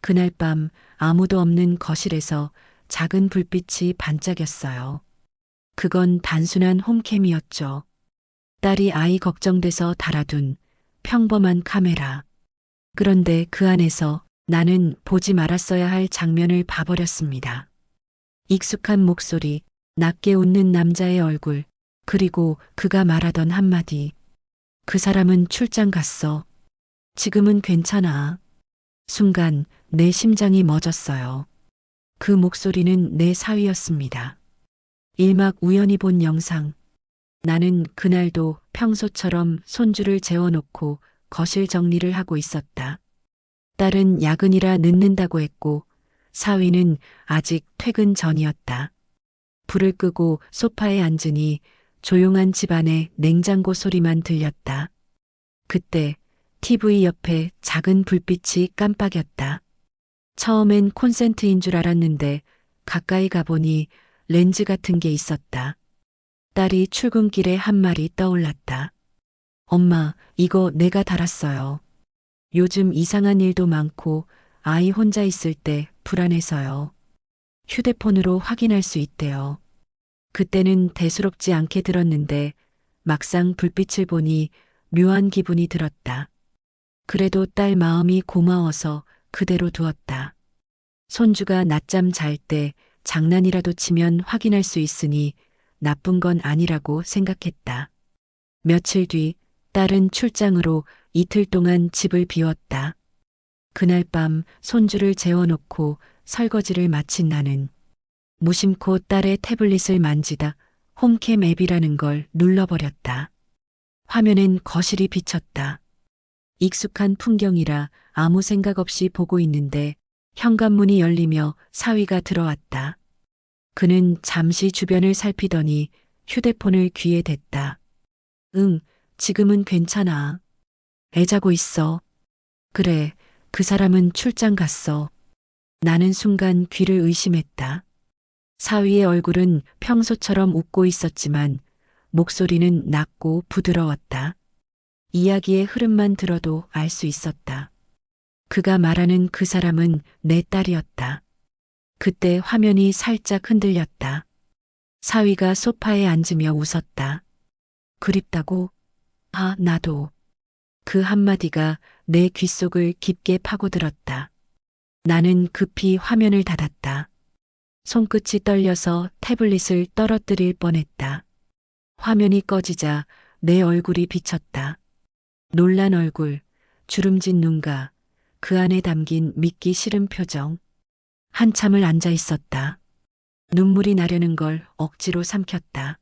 그날 밤 아무도 없는 거실에서 작은 불빛이 반짝였어요. 그건 단순한 홈캠이었죠. 딸이 아이 걱정돼서 달아둔 평범한 카메라. 그런데 그 안에서 나는 보지 말았어야 할 장면을 봐버렸습니다. 익숙한 목소리, 낮게 웃는 남자의 얼굴, 그리고 그가 말하던 한마디. 그 사람은 출장 갔어. 지금은 괜찮아. 순간 내 심장이 멎었어요. 그 목소리는 내 사위였습니다. 일막 우연히 본 영상. 나는 그날도 평소처럼 손주를 재워놓고 거실 정리를 하고 있었다. 딸은 야근이라 늦는다고 했고 사위는 아직 퇴근 전이었다. 불을 끄고 소파에 앉으니 조용한 집안의 냉장고 소리만 들렸다. 그때 TV 옆에 작은 불빛이 깜빡였다. 처음엔 콘센트인 줄 알았는데 가까이 가보니 렌즈 같은 게 있었다. 딸이 출근길에 한 말이 떠올랐다. 엄마, 이거 내가 달았어요. 요즘 이상한 일도 많고 아이 혼자 있을 때 불안해서요. 휴대폰으로 확인할 수 있대요. 그때는 대수롭지 않게 들었는데 막상 불빛을 보니 묘한 기분이 들었다. 그래도 딸 마음이 고마워서 그대로 두었다. 손주가 낮잠 잘 때 장난이라도 치면 확인할 수 있으니 나쁜 건 아니라고 생각했다. 며칠 뒤 딸은 출장으로 이틀 동안 집을 비웠다. 그날 밤 손주를 재워놓고 설거지를 마친 나는 무심코 딸의 태블릿을 만지다 홈캠 앱이라는 걸 눌러버렸다. 화면엔 거실이 비쳤다. 익숙한 풍경이라 아무 생각 없이 보고 있는데 현관문이 열리며 사위가 들어왔다. 그는 잠시 주변을 살피더니 휴대폰을 귀에 댔다. 응, 지금은 괜찮아. 애 자고 있어. 그래, 그 사람은 출장 갔어. 나는 순간 귀를 의심했다. 사위의 얼굴은 평소처럼 웃고 있었지만 목소리는 낮고 부드러웠다. 이야기의 흐름만 들어도 알 수 있었다. 그가 말하는 그 사람은 내 딸이었다. 그때 화면이 살짝 흔들렸다. 사위가 소파에 앉으며 웃었다. 그립다고? 아, 나도. 그 한마디가 내 귓속을 깊게 파고들었다. 나는 급히 화면을 닫았다. 손끝이 떨려서 태블릿을 떨어뜨릴 뻔했다. 화면이 꺼지자 내 얼굴이 비쳤다. 놀란 얼굴, 주름진 눈가, 그 안에 담긴 믿기 싫은 표정. 한참을 앉아 있었다. 눈물이 나려는 걸 억지로 삼켰다.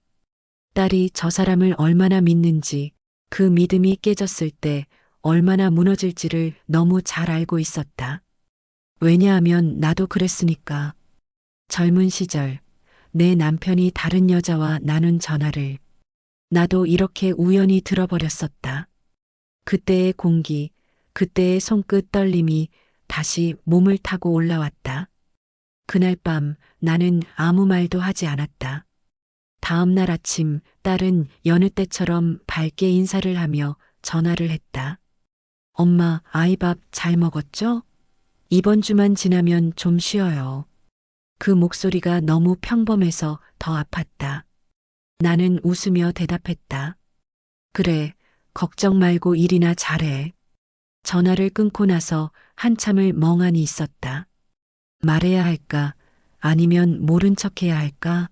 딸이 저 사람을 얼마나 믿는지, 그 믿음이 깨졌을 때 얼마나 무너질지를 너무 잘 알고 있었다. 왜냐하면 나도 그랬으니까. 젊은 시절 내 남편이 다른 여자와 나눈 전화를 나도 이렇게 우연히 들어버렸었다. 그때의 공기, 그때의 손끝 떨림이 다시 몸을 타고 올라왔다. 그날 밤 나는 아무 말도 하지 않았다. 다음 날 아침 딸은 여느 때처럼 밝게 인사를 하며 전화를 했다. 엄마, 아이 밥 잘 먹었죠? 이번 주만 지나면 좀 쉬어요. 그 목소리가 너무 평범해서 더 아팠다. 나는 웃으며 대답했다. 그래, 걱정 말고 일이나 잘해. 전화를 끊고 나서 한참을 멍하니 있었다. 말해야 할까? 아니면 모른 척해야 할까?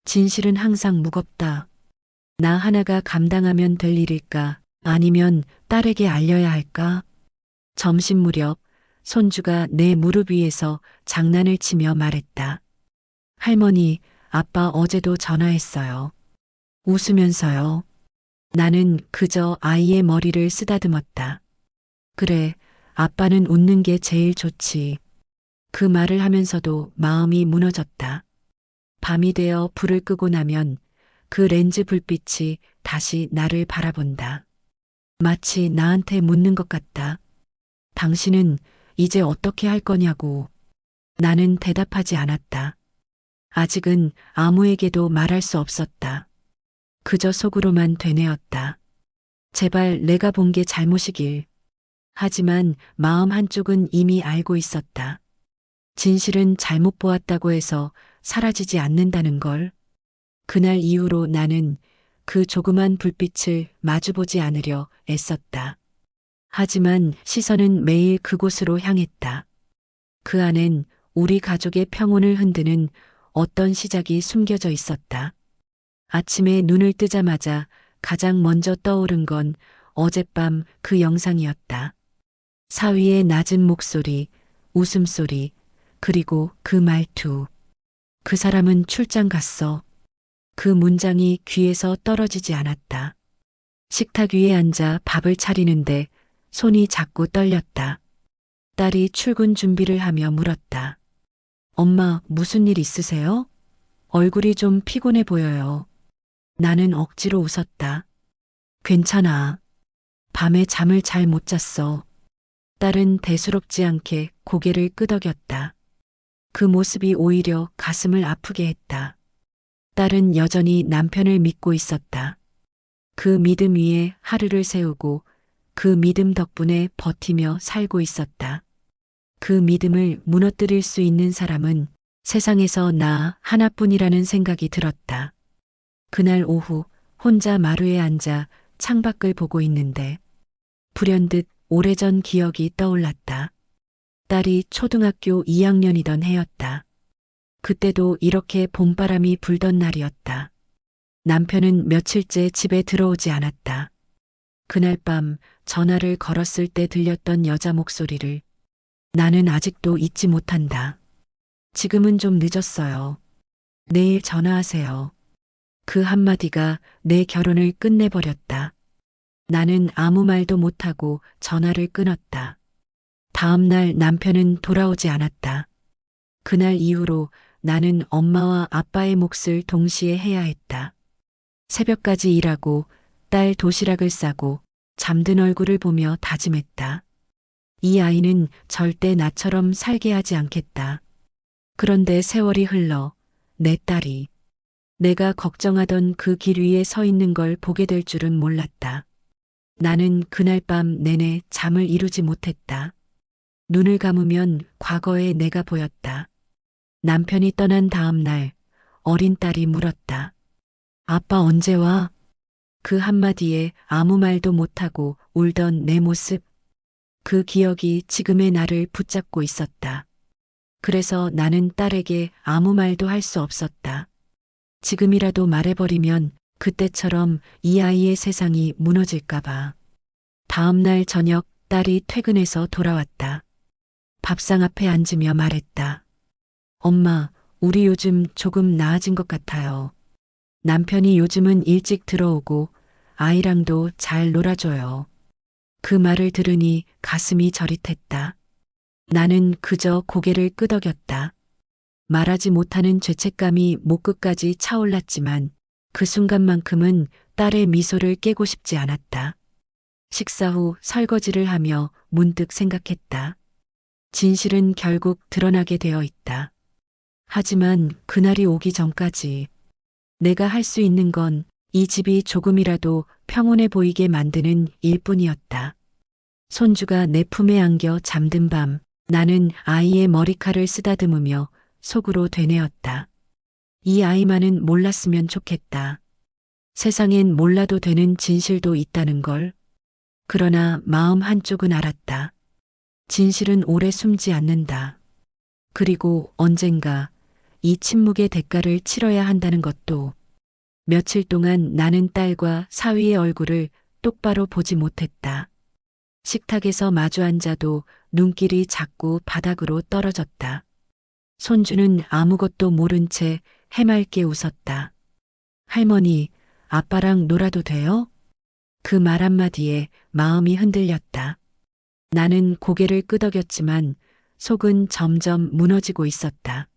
진실은 항상 무겁다. 나 하나가 감당하면 될 일일까? 아니면 딸에게 알려야 할까? 점심 무렵 손주가 내 무릎 위에서 장난을 치며 말했다. 할머니, 아빠 어제도 전화했어요. 웃으면서요. 나는 그저 아이의 머리를 쓰다듬었다. 그래, 아빠는 웃는 게 제일 좋지. 그 말을 하면서도 마음이 무너졌다. 밤이 되어 불을 끄고 나면 그 렌즈 불빛이 다시 나를 바라본다. 마치 나한테 묻는 것 같다. 당신은 이제 어떻게 할 거냐고. 나는 대답하지 않았다. 아직은 아무에게도 말할 수 없었다. 그저 속으로만 되뇌었다. 제발 내가 본 게 잘못이길. 하지만 마음 한쪽은 이미 알고 있었다. 진실은 잘못 보았다고 해서 사라지지 않는다는 걸. 그날 이후로 나는 그 조그만 불빛을 마주보지 않으려 애썼다. 하지만 시선은 매일 그곳으로 향했다. 그 안엔 우리 가족의 평온을 흔드는 어떤 시작이 숨겨져 있었다. 아침에 눈을 뜨자마자 가장 먼저 떠오른 건 어젯밤 그 영상이었다. 사위의 낮은 목소리, 웃음소리, 그리고 그 말투. 그 사람은 출장 갔어. 그 문장이 귀에서 떨어지지 않았다. 식탁 위에 앉아 밥을 차리는데 손이 자꾸 떨렸다. 딸이 출근 준비를 하며 물었다. 엄마, 무슨 일 있으세요? 얼굴이 좀 피곤해 보여요. 나는 억지로 웃었다. 괜찮아. 밤에 잠을 잘 못 잤어. 딸은 대수롭지 않게 고개를 끄덕였다. 그 모습이 오히려 가슴을 아프게 했다. 딸은 여전히 남편을 믿고 있었다. 그 믿음 위에 하루를 세우고 그 믿음 덕분에 버티며 살고 있었다. 그 믿음을 무너뜨릴 수 있는 사람은 세상에서 나 하나뿐이라는 생각이 들었다. 그날 오후 혼자 마루에 앉아 창밖을 보고 있는데 불현듯 오래전 기억이 떠올랐다. 딸이 초등학교 2학년이던 해였다. 그때도 이렇게 봄바람이 불던 날이었다. 남편은 며칠째 집에 들어오지 않았다. 그날 밤 전화를 걸었을 때 들렸던 여자 목소리를 나는 아직도 잊지 못한다. 지금은 좀 늦었어요. 내일 전화하세요. 그 한마디가 내 결혼을 끝내버렸다. 나는 아무 말도 못하고 전화를 끊었다. 다음 날 남편은 돌아오지 않았다. 그날 이후로 나는 엄마와 아빠의 몫을 동시에 해야 했다. 새벽까지 일하고 딸 도시락을 싸고 잠든 얼굴을 보며 다짐했다. 이 아이는 절대 나처럼 살게 하지 않겠다. 그런데 세월이 흘러 내 딸이 내가 걱정하던 그 길 위에 서 있는 걸 보게 될 줄은 몰랐다. 나는 그날 밤 내내 잠을 이루지 못했다. 눈을 감으면 과거의 내가 보였다. 남편이 떠난 다음 날 어린 딸이 물었다. 아빠 언제 와? 그 한마디에 아무 말도 못하고 울던 내 모습. 그 기억이 지금의 나를 붙잡고 있었다. 그래서 나는 딸에게 아무 말도 할 수 없었다. 지금이라도 말해버리면 그때처럼 이 아이의 세상이 무너질까봐. 다음 날 저녁 딸이 퇴근해서 돌아왔다. 밥상 앞에 앉으며 말했다. 엄마, 우리 요즘 조금 나아진 것 같아요. 남편이 요즘은 일찍 들어오고 아이랑도 잘 놀아줘요. 그 말을 들으니 가슴이 저릿했다. 나는 그저 고개를 끄덕였다. 말하지 못하는 죄책감이 목끝까지 차올랐지만 그 순간만큼은 딸의 미소를 깨고 싶지 않았다. 식사 후 설거지를 하며 문득 생각했다. 진실은 결국 드러나게 되어 있다. 하지만 그날이 오기 전까지 내가 할 수 있는 건 이 집이 조금이라도 평온해 보이게 만드는 일뿐이었다. 손주가 내 품에 안겨 잠든 밤 나는 아이의 머리칼을 쓰다듬으며 속으로 되뇌었다. 이 아이만은 몰랐으면 좋겠다. 세상엔 몰라도 되는 진실도 있다는 걸. 그러나 마음 한쪽은 알았다. 진실은 오래 숨지 않는다. 그리고 언젠가 이 침묵의 대가를 치러야 한다는 것도. 며칠 동안 나는 딸과 사위의 얼굴을 똑바로 보지 못했다. 식탁에서 마주 앉아도 눈길이 자꾸 바닥으로 떨어졌다. 손주는 아무것도 모른 채 해맑게 웃었다. 할머니, 아빠랑 놀아도 돼요? 그 말 한마디에 마음이 흔들렸다. 나는 고개를 끄덕였지만 속은 점점 무너지고 있었다.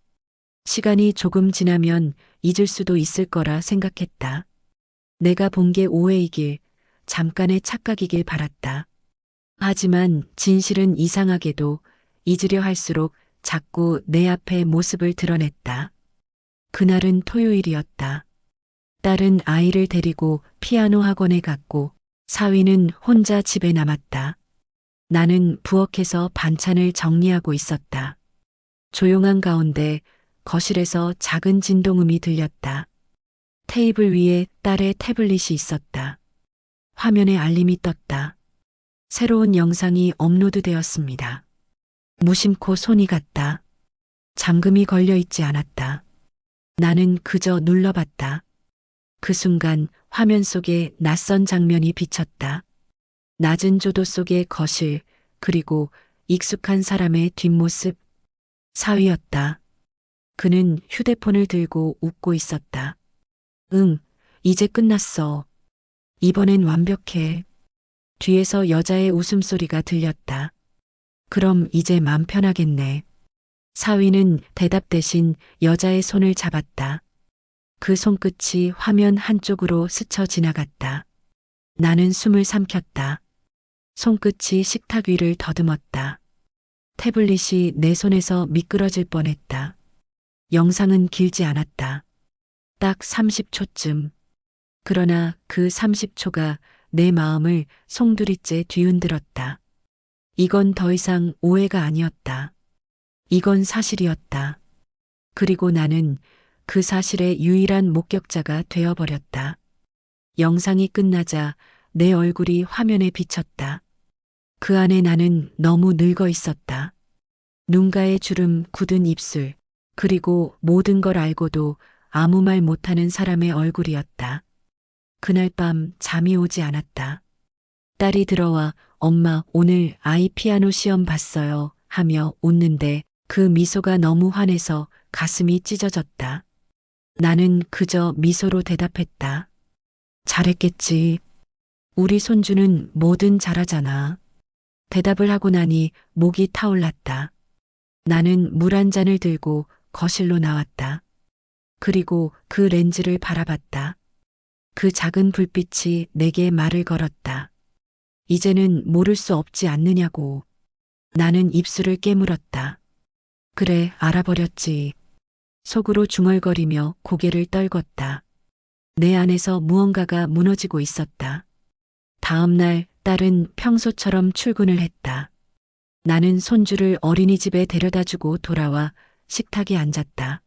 시간이 조금 지나면 잊을 수도 있을 거라 생각했다. 내가 본 게 오해이길, 잠깐의 착각이길 바랐다. 하지만 진실은 이상하게도 잊으려 할수록 자꾸 내 앞에 모습을 드러냈다. 그날은 토요일이었다. 딸은 아이를 데리고 피아노 학원에 갔고 사위는 혼자 집에 남았다. 나는 부엌에서 반찬을 정리하고 있었다. 조용한 가운데 거실에서 작은 진동음이 들렸다. 테이블 위에 딸의 태블릿이 있었다. 화면에 알림이 떴다. 새로운 영상이 업로드되었습니다. 무심코 손이 갔다. 잠금이 걸려 있지 않았다. 나는 그저 눌러봤다. 그 순간 화면 속에 낯선 장면이 비쳤다. 낮은 조도 속의 거실, 그리고 익숙한 사람의 뒷모습. 사위였다. 그는 휴대폰을 들고 웃고 있었다. 응, 이제 끝났어. 이번엔 완벽해. 뒤에서 여자의 웃음소리가 들렸다. 그럼 이제 맘 편하겠네. 사위는 대답 대신 여자의 손을 잡았다. 그 손끝이 화면 한쪽으로 스쳐 지나갔다. 나는 숨을 삼켰다. 손끝이 식탁 위를 더듬었다. 태블릿이 내 손에서 미끄러질 뻔했다. 영상은 길지 않았다. 딱 30초쯤. 그러나 그 30초가 내 마음을 송두리째 뒤흔들었다. 이건 더 이상 오해가 아니었다. 이건 사실이었다. 그리고 나는 그 사실의 유일한 목격자가 되어버렸다. 영상이 끝나자 내 얼굴이 화면에 비쳤다. 그 안에 나는 너무 늙어 있었다. 눈가에 주름 굳은 입술, 그리고 모든 걸 알고도 아무 말 못하는 사람의 얼굴이었다. 그날 밤 잠이 오지 않았다. 딸이 들어와 엄마 오늘 아이 피아노 시험 봤어요 하며 웃는데 그 미소가 너무 환해서 가슴이 찢어졌다. 나는 그저 미소로 대답했다. 잘했겠지. 우리 손주는 뭐든 잘하잖아. 대답을 하고 나니 목이 타올랐다. 나는 물 한 잔을 들고 거실로 나왔다. 그리고 그 렌즈를 바라봤다. 그 작은 불빛이 내게 말을 걸었다. 이제는 모를 수 없지 않느냐고. 나는 입술을 깨물었다. 그래, 알아버렸지. 속으로 중얼거리며 고개를 떨궜다. 내 안에서 무언가가 무너지고 있었다. 다음 날 딸은 평소처럼 출근을 했다. 나는 손주를 어린이집에 데려다주고 돌아와 식탁에 앉았다.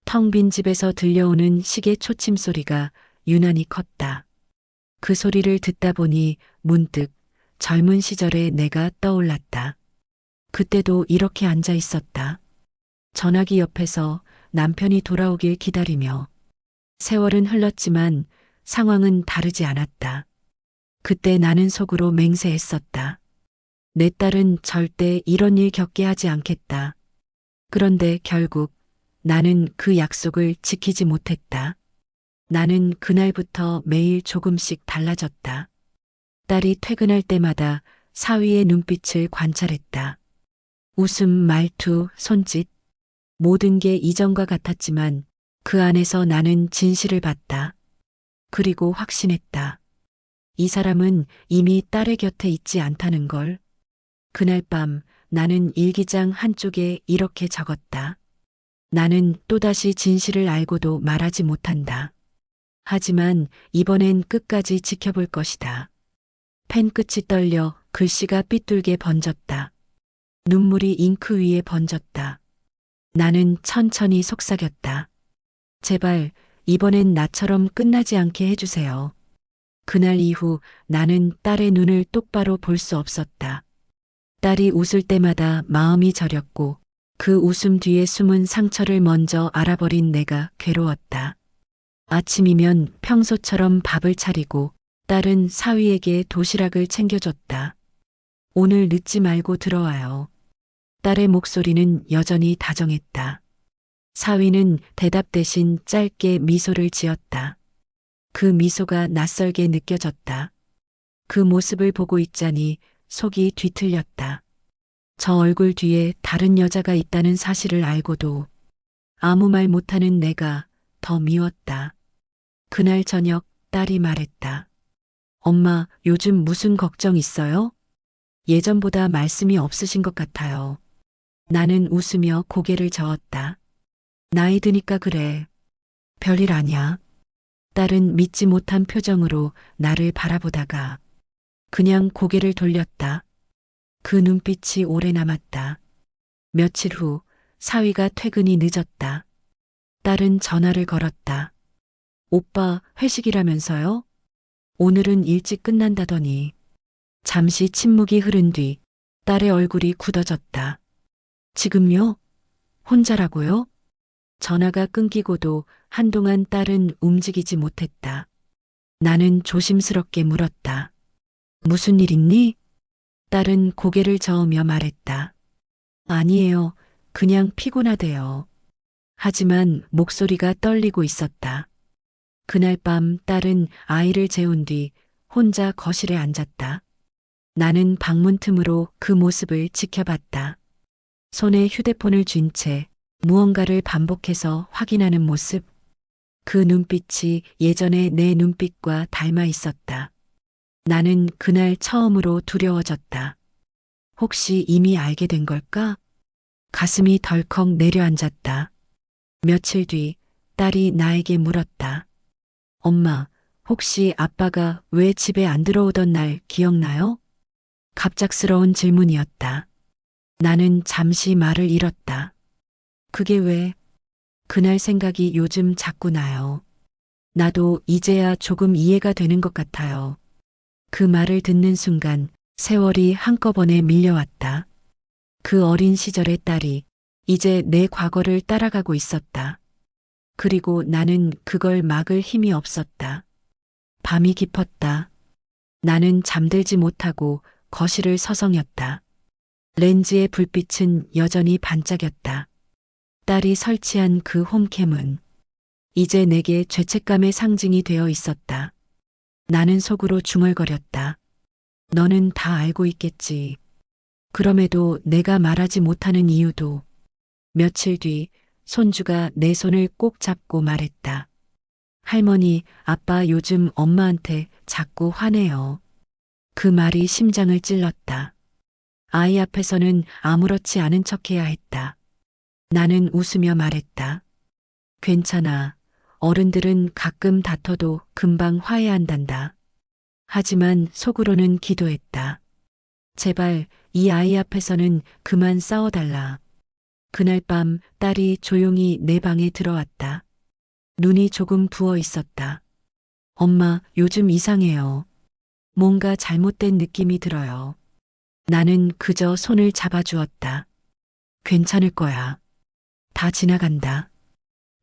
텅 빈 집에서 들려오는 시계 초침 소리가 유난히 컸다. 그 소리를 듣다 보니 문득 젊은 시절의 내가 떠올랐다. 그때도 이렇게 앉아 있었다. 전화기 옆에서 남편이 돌아오길 기다리며. 세월은 흘렀지만 상황은 다르지 않았다. 그때 나는 속으로 맹세했었다. 내 딸은 절대 이런 일 겪게 하지 않겠다. 그런데 결국 나는 그 약속을 지키지 못했다. 나는 그날부터 매일 조금씩 달라졌다. 딸이 퇴근할 때마다 사위의 눈빛을 관찰했다. 웃음, 말투, 손짓, 모든 게 이전과 같았지만 그 안에서 나는 진실을 봤다. 그리고 확신했다. 이 사람은 이미 딸의 곁에 있지 않다는 걸. 그날 밤 나는 일기장 한쪽에 이렇게 적었다. 나는 또다시 진실을 알고도 말하지 못한다. 하지만 이번엔 끝까지 지켜볼 것이다. 펜 끝이 떨려 글씨가 삐뚤게 번졌다. 눈물이 잉크 위에 번졌다. 나는 천천히 속삭였다. 제발 이번엔 나처럼 끝나지 않게 해주세요. 그날 이후 나는 딸의 눈을 똑바로 볼 수 없었다. 딸이 웃을 때마다 마음이 저렸고 그 웃음 뒤에 숨은 상처를 먼저 알아버린 내가 괴로웠다. 아침이면 평소처럼 밥을 차리고 딸은 사위에게 도시락을 챙겨줬다. 오늘 늦지 말고 들어와요. 딸의 목소리는 여전히 다정했다. 사위는 대답 대신 짧게 미소를 지었다. 그 미소가 낯설게 느껴졌다. 그 모습을 보고 있자니 속이 뒤틀렸다. 저 얼굴 뒤에 다른 여자가 있다는 사실을 알고도 아무 말 못하는 내가 더 미웠다. 그날 저녁 딸이 말했다. 엄마, 요즘 무슨 걱정 있어요? 예전보다 말씀이 없으신 것 같아요. 나는 웃으며 고개를 저었다. 나이 드니까 그래. 별일 아냐. 딸은 믿지 못한 표정으로 나를 바라보다가 그냥 고개를 돌렸다. 그 눈빛이 오래 남았다. 며칠 후 사위가 퇴근이 늦었다. 딸은 전화를 걸었다. 오빠 회식이라면서요? 오늘은 일찍 끝난다더니. 잠시 침묵이 흐른 뒤 딸의 얼굴이 굳어졌다. 지금요? 혼자라고요? 전화가 끊기고도 한동안 딸은 움직이지 못했다. 나는 조심스럽게 물었다. 무슨 일 있니? 딸은 고개를 저으며 말했다. 아니에요. 그냥 피곤하대요. 하지만 목소리가 떨리고 있었다. 그날 밤 딸은 아이를 재운 뒤 혼자 거실에 앉았다. 나는 방문 틈으로 그 모습을 지켜봤다. 손에 휴대폰을 쥔 채 무언가를 반복해서 확인하는 모습. 그 눈빛이 예전의 내 눈빛과 닮아 있었다. 나는 그날 처음으로 두려워졌다. 혹시 이미 알게 된 걸까? 가슴이 덜컥 내려앉았다. 며칠 뒤 딸이 나에게 물었다. 엄마, 혹시 아빠가 왜 집에 안 들어오던 날 기억나요? 갑작스러운 질문이었다. 나는 잠시 말을 잃었다. 그게 왜? 그날 생각이 요즘 자꾸 나요. 나도 이제야 조금 이해가 되는 것 같아요. 그 말을 듣는 순간 세월이 한꺼번에 밀려왔다. 그 어린 시절의 딸이 이제 내 과거를 따라가고 있었다. 그리고 나는 그걸 막을 힘이 없었다. 밤이 깊었다. 나는 잠들지 못하고 거실을 서성였다. 렌즈의 불빛은 여전히 반짝였다. 딸이 설치한 그 홈캠은 이제 내게 죄책감의 상징이 되어 있었다. 나는 속으로 중얼거렸다. 너는 다 알고 있겠지. 그럼에도 내가 말하지 못하는 이유도. 며칠 뒤 손주가 내 손을 꼭 잡고 말했다. 할머니, 아빠 요즘 엄마한테 자꾸 화내요. 그 말이 심장을 찔렀다. 아이 앞에서는 아무렇지 않은 척해야 했다. 나는 웃으며 말했다. 괜찮아. 어른들은 가끔 다퉈도 금방 화해한단다. 하지만 속으로는 기도했다. 제발 이 아이 앞에서는 그만 싸워달라. 그날 밤 딸이 조용히 내 방에 들어왔다. 눈이 조금 부어 있었다. 엄마, 요즘 이상해요. 뭔가 잘못된 느낌이 들어요. 나는 그저 손을 잡아주었다. 괜찮을 거야. 다 지나간다.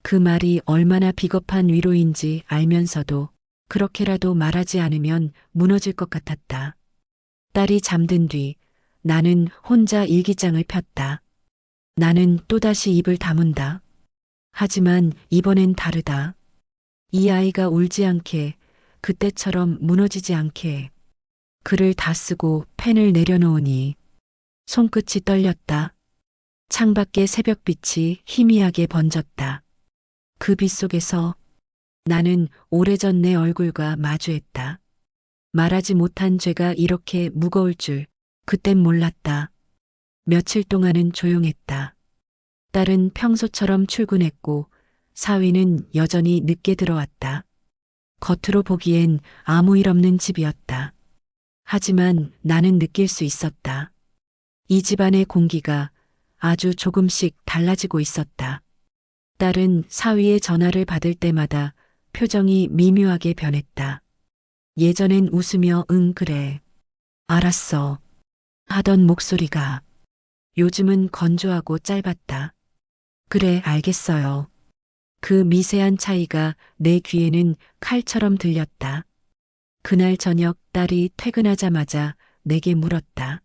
그 말이 얼마나 비겁한 위로인지 알면서도 그렇게라도 말하지 않으면 무너질 것 같았다. 딸이 잠든 뒤 나는 혼자 일기장을 폈다. 나는 또다시 입을 다문다. 하지만 이번엔 다르다. 이 아이가 울지 않게, 그때처럼 무너지지 않게. 글을 다 쓰고 펜을 내려놓으니 손끝이 떨렸다. 창밖의 새벽빛이 희미하게 번졌다. 그 빛 속에서 나는 오래전 내 얼굴과 마주했다. 말하지 못한 죄가 이렇게 무거울 줄 그땐 몰랐다. 며칠 동안은 조용했다. 딸은 평소처럼 출근했고 사위는 여전히 늦게 들어왔다. 겉으로 보기엔 아무 일 없는 집이었다. 하지만 나는 느낄 수 있었다. 이 집안의 공기가 아주 조금씩 달라지고 있었다. 딸은 사위의 전화를 받을 때마다 표정이 미묘하게 변했다. 예전엔 웃으며 응 그래. 알았어. 하던 목소리가 요즘은 건조하고 짧았다. 그래 알겠어요. 그 미세한 차이가 내 귀에는 칼처럼 들렸다. 그날 저녁 딸이 퇴근하자마자 내게 물었다.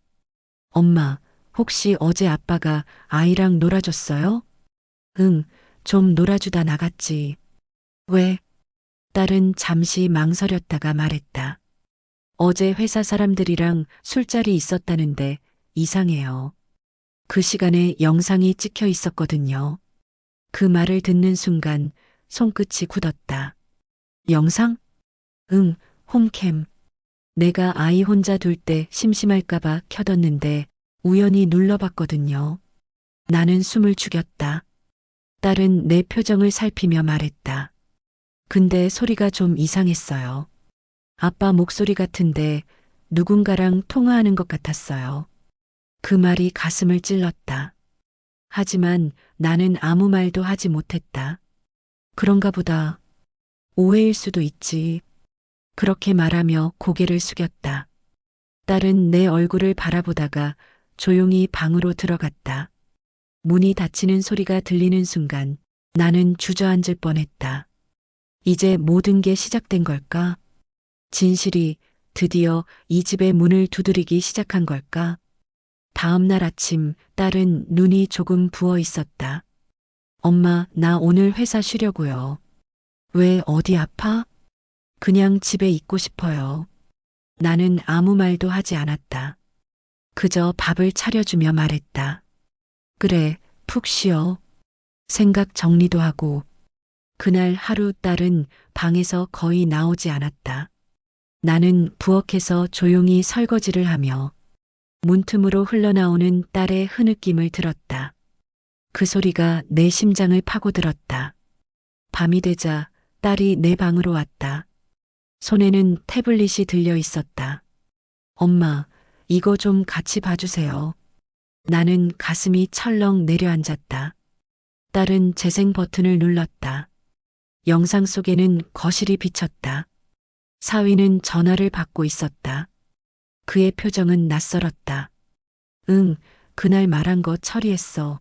엄마, 혹시 어제 아빠가 아이랑 놀아줬어요? 응, 좀 놀아주다 나갔지. 왜? 딸은 잠시 망설였다가 말했다. 어제 회사 사람들이랑 술자리 있었다는데 이상해요. 그 시간에 영상이 찍혀 있었거든요. 그 말을 듣는 순간 손끝이 굳었다. 영상? 응, 홈캠. 내가 아이 혼자 둘 때 심심할까봐 켜뒀는데 우연히 눌러봤거든요. 나는 숨을 죽였다. 딸은 내 표정을 살피며 말했다. 근데 소리가 좀 이상했어요. 아빠 목소리 같은데 누군가랑 통화하는 것 같았어요. 그 말이 가슴을 찔렀다. 하지만 나는 아무 말도 하지 못했다. 그런가 보다. 오해일 수도 있지. 그렇게 말하며 고개를 숙였다. 딸은 내 얼굴을 바라보다가 조용히 방으로 들어갔다. 문이 닫히는 소리가 들리는 순간 나는 주저앉을 뻔했다. 이제 모든 게 시작된 걸까? 진실이 드디어 이 집의 문을 두드리기 시작한 걸까? 다음 날 아침 딸은 눈이 조금 부어 있었다. 엄마, 나 오늘 회사 쉬려고요. 왜 어디 아파? 그냥 집에 있고 싶어요. 나는 아무 말도 하지 않았다. 그저 밥을 차려주며 말했다. 그래, 푹 쉬어. 생각 정리도 하고. 그날 하루 딸은 방에서 거의 나오지 않았다. 나는 부엌에서 조용히 설거지를 하며 문틈으로 흘러나오는 딸의 흐느낌을 들었다. 그 소리가 내 심장을 파고들었다. 밤이 되자 딸이 내 방으로 왔다. 손에는 태블릿이 들려 있었다. 엄마, 이거 좀 같이 봐주세요. 나는 가슴이 철렁 내려앉았다. 딸은 재생 버튼을 눌렀다. 영상 속에는 거실이 비쳤다. 사위는 전화를 받고 있었다. 그의 표정은 낯설었다. 응, 그날 말한 거 처리했어.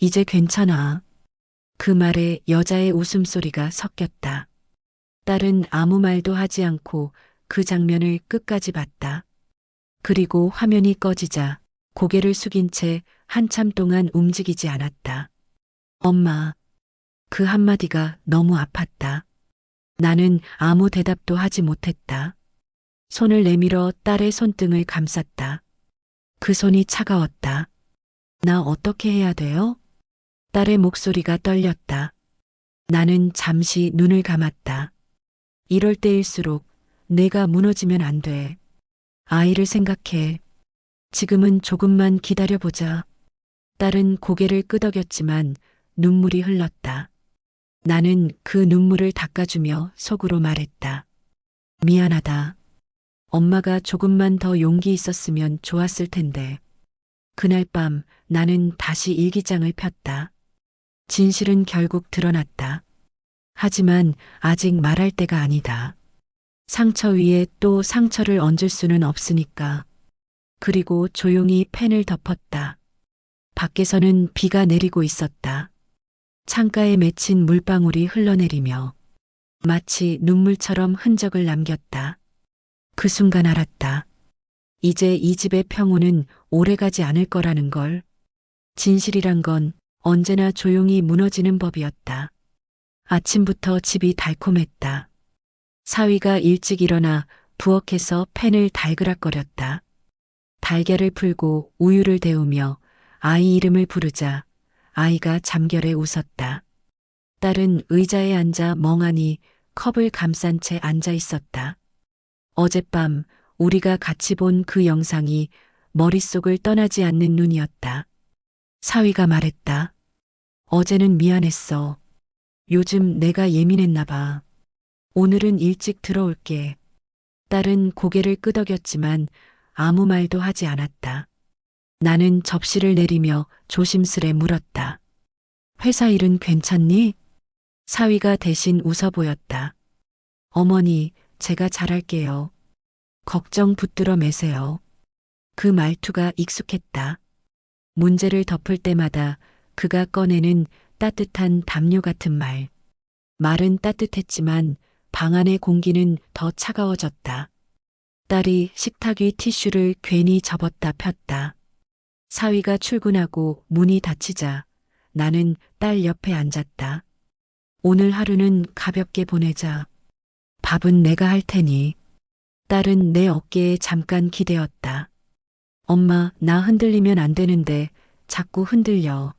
이제 괜찮아. 그 말에 여자의 웃음소리가 섞였다. 딸은 아무 말도 하지 않고 그 장면을 끝까지 봤다. 그리고 화면이 꺼지자 고개를 숙인 채 한참 동안 움직이지 않았다. 엄마, 그 한마디가 너무 아팠다. 나는 아무 대답도 하지 못했다. 손을 내밀어 딸의 손등을 감쌌다. 그 손이 차가웠다. 나 어떻게 해야 돼요? 딸의 목소리가 떨렸다. 나는 잠시 눈을 감았다. 이럴 때일수록 내가 무너지면 안 돼. 아이를 생각해. 지금은 조금만 기다려보자. 딸은 고개를 끄덕였지만 눈물이 흘렀다. 나는 그 눈물을 닦아주며 속으로 말했다. 미안하다. 엄마가 조금만 더 용기 있었으면 좋았을 텐데. 그날 밤 나는 다시 일기장을 폈다. 진실은 결국 드러났다. 하지만 아직 말할 때가 아니다. 상처 위에 또 상처를 얹을 수는 없으니까. 그리고 조용히 펜을 덮었다. 밖에서는 비가 내리고 있었다. 창가에 맺힌 물방울이 흘러내리며 마치 눈물처럼 흔적을 남겼다. 그 순간 알았다. 이제 이 집의 평온은 오래가지 않을 거라는 걸. 진실이란 건 언제나 조용히 무너지는 법이었다. 아침부터 집이 달콤했다. 사위가 일찍 일어나 부엌에서 펜을 달그락거렸다. 달걀을 풀고 우유를 데우며 아이 이름을 부르자 아이가 잠결에 웃었다. 딸은 의자에 앉아 멍하니 컵을 감싼 채 앉아 있었다. 어젯밤 우리가 같이 본 그 영상이 머릿속을 떠나지 않는 눈이었다. 사위가 말했다. 어제는 미안했어. 요즘 내가 예민했나 봐. 오늘은 일찍 들어올게. 딸은 고개를 끄덕였지만 아무 말도 하지 않았다. 나는 접시를 내리며 조심스레 물었다. 회사 일은 괜찮니? 사위가 대신 웃어 보였다. 어머니, 제가 잘할게요. 걱정 붙들어 매세요. 그 말투가 익숙했다. 문제를 덮을 때마다 그가 꺼내는 따뜻한 담요 같은 말. 말은 따뜻했지만 방 안의 공기는 더 차가워졌다. 딸이 식탁 위 티슈를 괜히 접었다 폈다. 사위가 출근하고 문이 닫히자 나는 딸 옆에 앉았다. 오늘 하루는 가볍게 보내자. 밥은 내가 할 테니. 딸은 내 어깨에 잠깐 기대었다. 엄마, 나 흔들리면 안 되는데 자꾸 흔들려.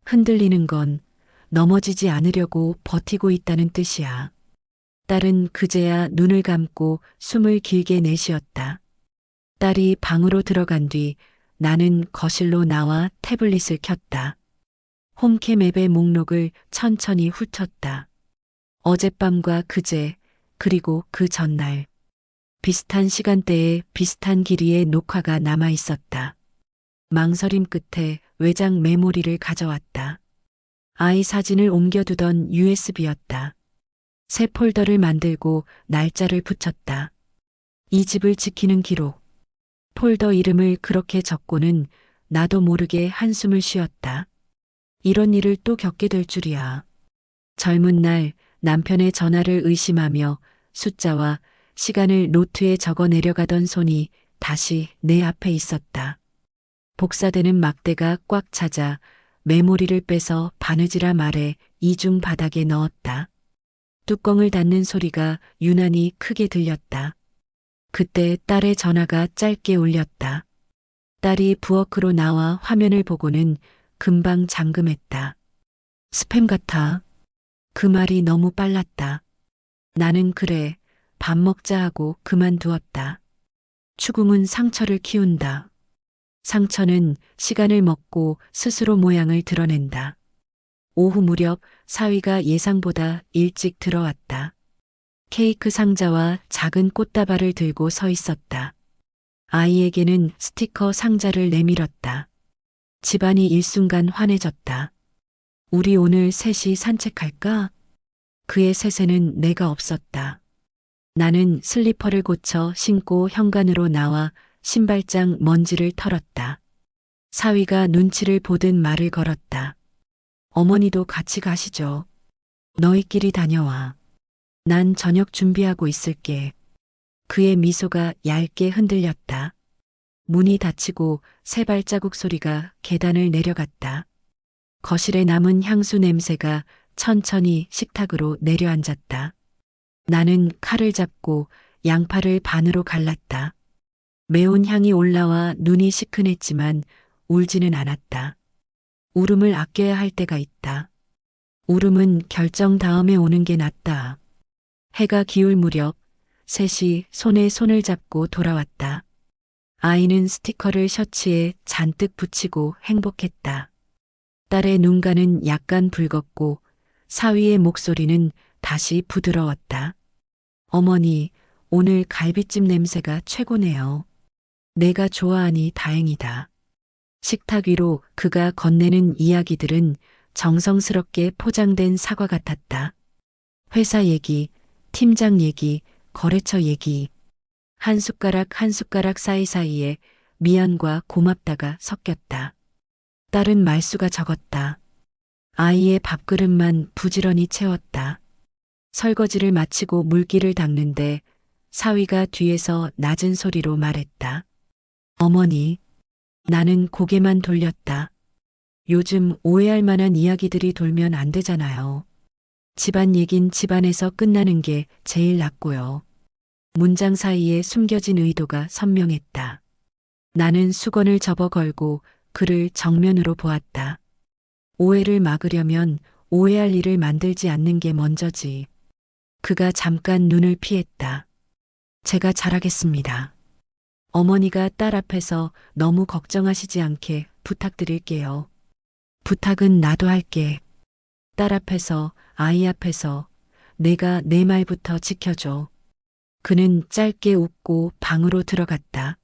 흔들리는 건 넘어지지 않으려고 버티고 있다는 뜻이야. 딸은 그제야 눈을 감고 숨을 길게 내쉬었다. 딸이 방으로 들어간 뒤 나는 거실로 나와 태블릿을 켰다. 홈캠 앱의 목록을 천천히 훑었다. 어젯밤과 그제, 그리고 그 전날. 비슷한 시간대에 비슷한 길이의 녹화가 남아 있었다. 망설임 끝에 외장 메모리를 가져왔다. 아이 사진을 옮겨두던 USB였다. 새 폴더를 만들고 날짜를 붙였다. 이 집을 지키는 기록. 폴더 이름을 그렇게 적고는 나도 모르게 한숨을 쉬었다. 이런 일을 또 겪게 될 줄이야. 젊은 날 남편의 전화를 의심하며 숫자와 시간을 노트에 적어 내려가던 손이 다시 내 앞에 있었다. 복사되는 막대가 꽉 차자 메모리를 빼서 바느지라 말에 이중 바닥에 넣었다. 뚜껑을 닫는 소리가 유난히 크게 들렸다. 그때 딸의 전화가 짧게 울렸다. 딸이 부엌으로 나와 화면을 보고는 금방 잠금했다. 스팸 같아. 그 말이 너무 빨랐다. 나는 그래, 밥 먹자 하고 그만두었다. 추궁은 상처를 키운다. 상처는 시간을 먹고 스스로 모양을 드러낸다. 오후 무렵 사위가 예상보다 일찍 들어왔다. 케이크 상자와 작은 꽃다발을 들고 서 있었다. 아이에게는 스티커 상자를 내밀었다. 집안이 일순간 환해졌다. 우리 오늘 셋이 산책할까? 그의 셋에는 내가 없었다. 나는 슬리퍼를 고쳐 신고 현관으로 나와 신발장 먼지를 털었다. 사위가 눈치를 보듯 말을 걸었다. 어머니도 같이 가시죠. 너희끼리 다녀와. 난 저녁 준비하고 있을게. 그의 미소가 얇게 흔들렸다. 문이 닫히고 새 발자국 소리가 계단을 내려갔다. 거실에 남은 향수 냄새가 천천히 식탁으로 내려앉았다. 나는 칼을 잡고 양파를 반으로 갈랐다. 매운 향이 올라와 눈이 시큰했지만 울지는 않았다. 울음을 아껴야 할 때가 있다. 울음은 결정 다음에 오는 게 낫다. 해가 기울 무렵 셋이 손에 손을 잡고 돌아왔다. 아이는 스티커를 셔츠에 잔뜩 붙이고 행복했다. 딸의 눈가는 약간 붉었고 사위의 목소리는 다시 부드러웠다. 어머니, 오늘 갈비찜 냄새가 최고네요. 내가 좋아하니 다행이다. 식탁 위로 그가 건네는 이야기들은 정성스럽게 포장된 사과 같았다. 회사 얘기, 팀장 얘기, 거래처 얘기. 한 숟가락 한 숟가락 사이사이에 미안과 고맙다가 섞였다. 딸은 말수가 적었다. 아이의 밥그릇만 부지런히 채웠다. 설거지를 마치고 물기를 닦는데 사위가 뒤에서 낮은 소리로 말했다. 어머니, 나는 고개만 돌렸다. 요즘 오해할 만한 이야기들이 돌면 안 되잖아요. 집안 얘긴 집안에서 끝나는 게 제일 낫고요. 문장 사이에 숨겨진 의도가 선명했다. 나는 수건을 접어 걸고 그를 정면으로 보았다. 오해를 막으려면 오해할 일을 만들지 않는 게 먼저지. 그가 잠깐 눈을 피했다. 제가 잘하겠습니다. 어머니가 딸 앞에서 너무 걱정하시지 않게 부탁드릴게요. 부탁은 나도 할게. 딸 앞에서, 아이 앞에서 내가 내 말부터 지켜줘. 그는 짧게 웃고 방으로 들어갔다.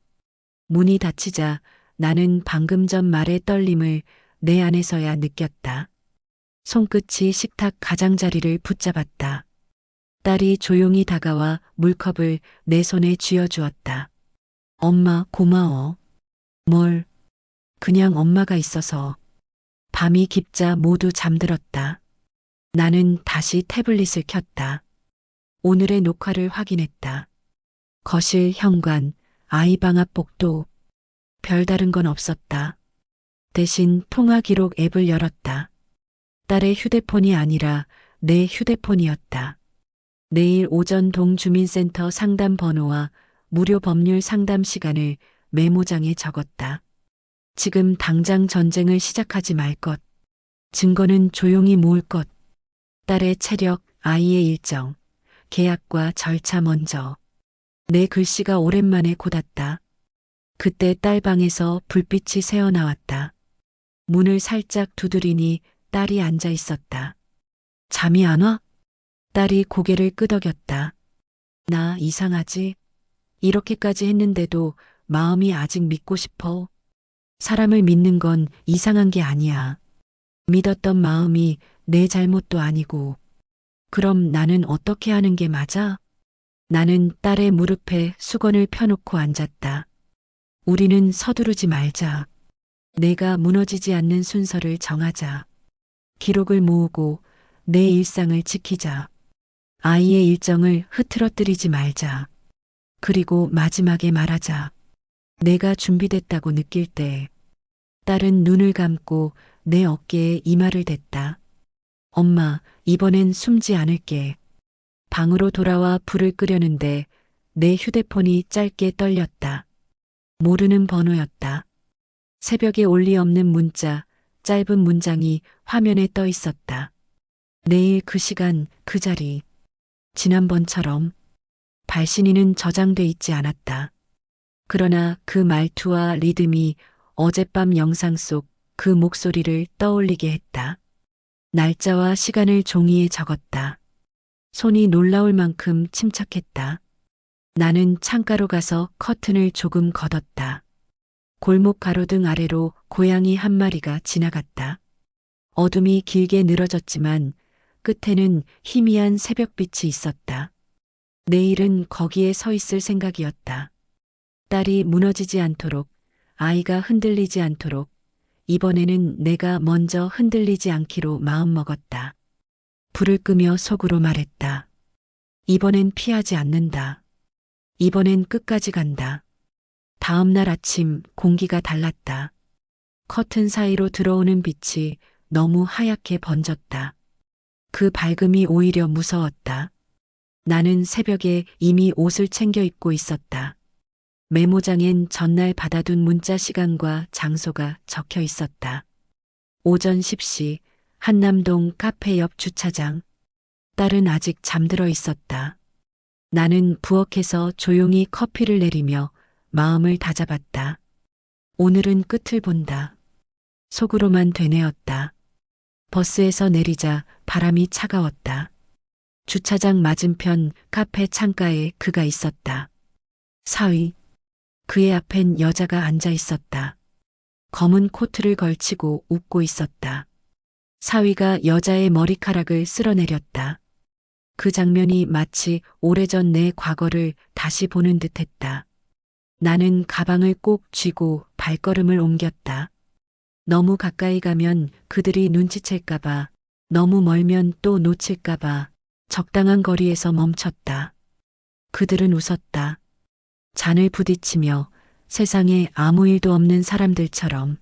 문이 닫히자 나는 방금 전 말의 떨림을 내 안에서야 느꼈다. 손끝이 식탁 가장자리를 붙잡았다. 딸이 조용히 다가와 물컵을 내 손에 쥐어주었다. 엄마 고마워. 뭘? 그냥 엄마가 있어서. 밤이 깊자 모두 잠들었다. 나는 다시 태블릿을 켰다. 오늘의 녹화를 확인했다. 거실 현관, 아이 방 앞 복도. 별다른 건 없었다. 대신 통화 기록 앱을 열었다. 딸의 휴대폰이 아니라 내 휴대폰이었다. 내일 오전 동주민센터 상담 번호와 무료 법률 상담 시간을 메모장에 적었다. 지금 당장 전쟁을 시작하지 말 것. 증거는 조용히 모을 것. 딸의 체력, 아이의 일정, 계약과 절차 먼저. 내 글씨가 오랜만에 곧았다. 그때 딸 방에서 불빛이 새어나왔다. 문을 살짝 두드리니 딸이 앉아 있었다. 잠이 안 와? 딸이 고개를 끄덕였다. 나 이상하지? 이렇게까지 했는데도 마음이 아직 믿고 싶어. 사람을 믿는 건 이상한 게 아니야. 믿었던 마음이 내 잘못도 아니고. 그럼 나는 어떻게 하는 게 맞아? 나는 딸의 무릎에 수건을 펴놓고 앉았다. 우리는 서두르지 말자. 내가 무너지지 않는 순서를 정하자. 기록을 모으고 내 일상을 지키자. 아이의 일정을 흐트러뜨리지 말자. 그리고 마지막에 말하자. 내가 준비됐다고 느낄 때. 딸은 눈을 감고 내 어깨에 이마를 댔다. 엄마, 이번엔 숨지 않을게. 방으로 돌아와 불을 끄려는데 내 휴대폰이 짧게 떨렸다. 모르는 번호였다. 새벽에 올리 없는 문자, 짧은 문장이 화면에 떠 있었다. 내일 그 시간, 그 자리. 지난번처럼 발신인은 저장돼 있지 않았다. 그러나 그 말투와 리듬이 어젯밤 영상 속 그 목소리를 떠올리게 했다. 날짜와 시간을 종이에 적었다. 손이 놀라울 만큼 침착했다. 나는 창가로 가서 커튼을 조금 걷었다. 골목 가로등 아래로 고양이 한 마리가 지나갔다. 어둠이 길게 늘어졌지만 끝에는 희미한 새벽빛이 있었다. 내일은 거기에 서 있을 생각이었다. 딸이 무너지지 않도록, 아이가 흔들리지 않도록, 이번에는 내가 먼저 흔들리지 않기로 마음먹었다. 불을 끄며 속으로 말했다. 이번엔 피하지 않는다. 이번엔 끝까지 간다. 다음 날 아침 공기가 달랐다. 커튼 사이로 들어오는 빛이 너무 하얗게 번졌다. 그 밝음이 오히려 무서웠다. 나는 새벽에 이미 옷을 챙겨 입고 있었다. 메모장엔 전날 받아둔 문자 시간과 장소가 적혀 있었다. 오전 10시 한남동 카페 옆 주차장. 딸은 아직 잠들어 있었다. 나는 부엌에서 조용히 커피를 내리며 마음을 다잡았다. 오늘은 끝을 본다. 속으로만 되뇌었다. 버스에서 내리자 바람이 차가웠다. 주차장 맞은편 카페 창가에 그가 있었다. 사위. 그의 앞엔 여자가 앉아 있었다. 검은 코트를 걸치고 웃고 있었다. 사위가 여자의 머리카락을 쓸어내렸다. 그 장면이 마치 오래전 내 과거를 다시 보는 듯했다. 나는 가방을 꼭 쥐고 발걸음을 옮겼다. 너무 가까이 가면 그들이 눈치챌까봐, 너무 멀면 또 놓칠까봐 적당한 거리에서 멈췄다. 그들은 웃었다. 잔을 부딪히며 세상에 아무 일도 없는 사람들처럼.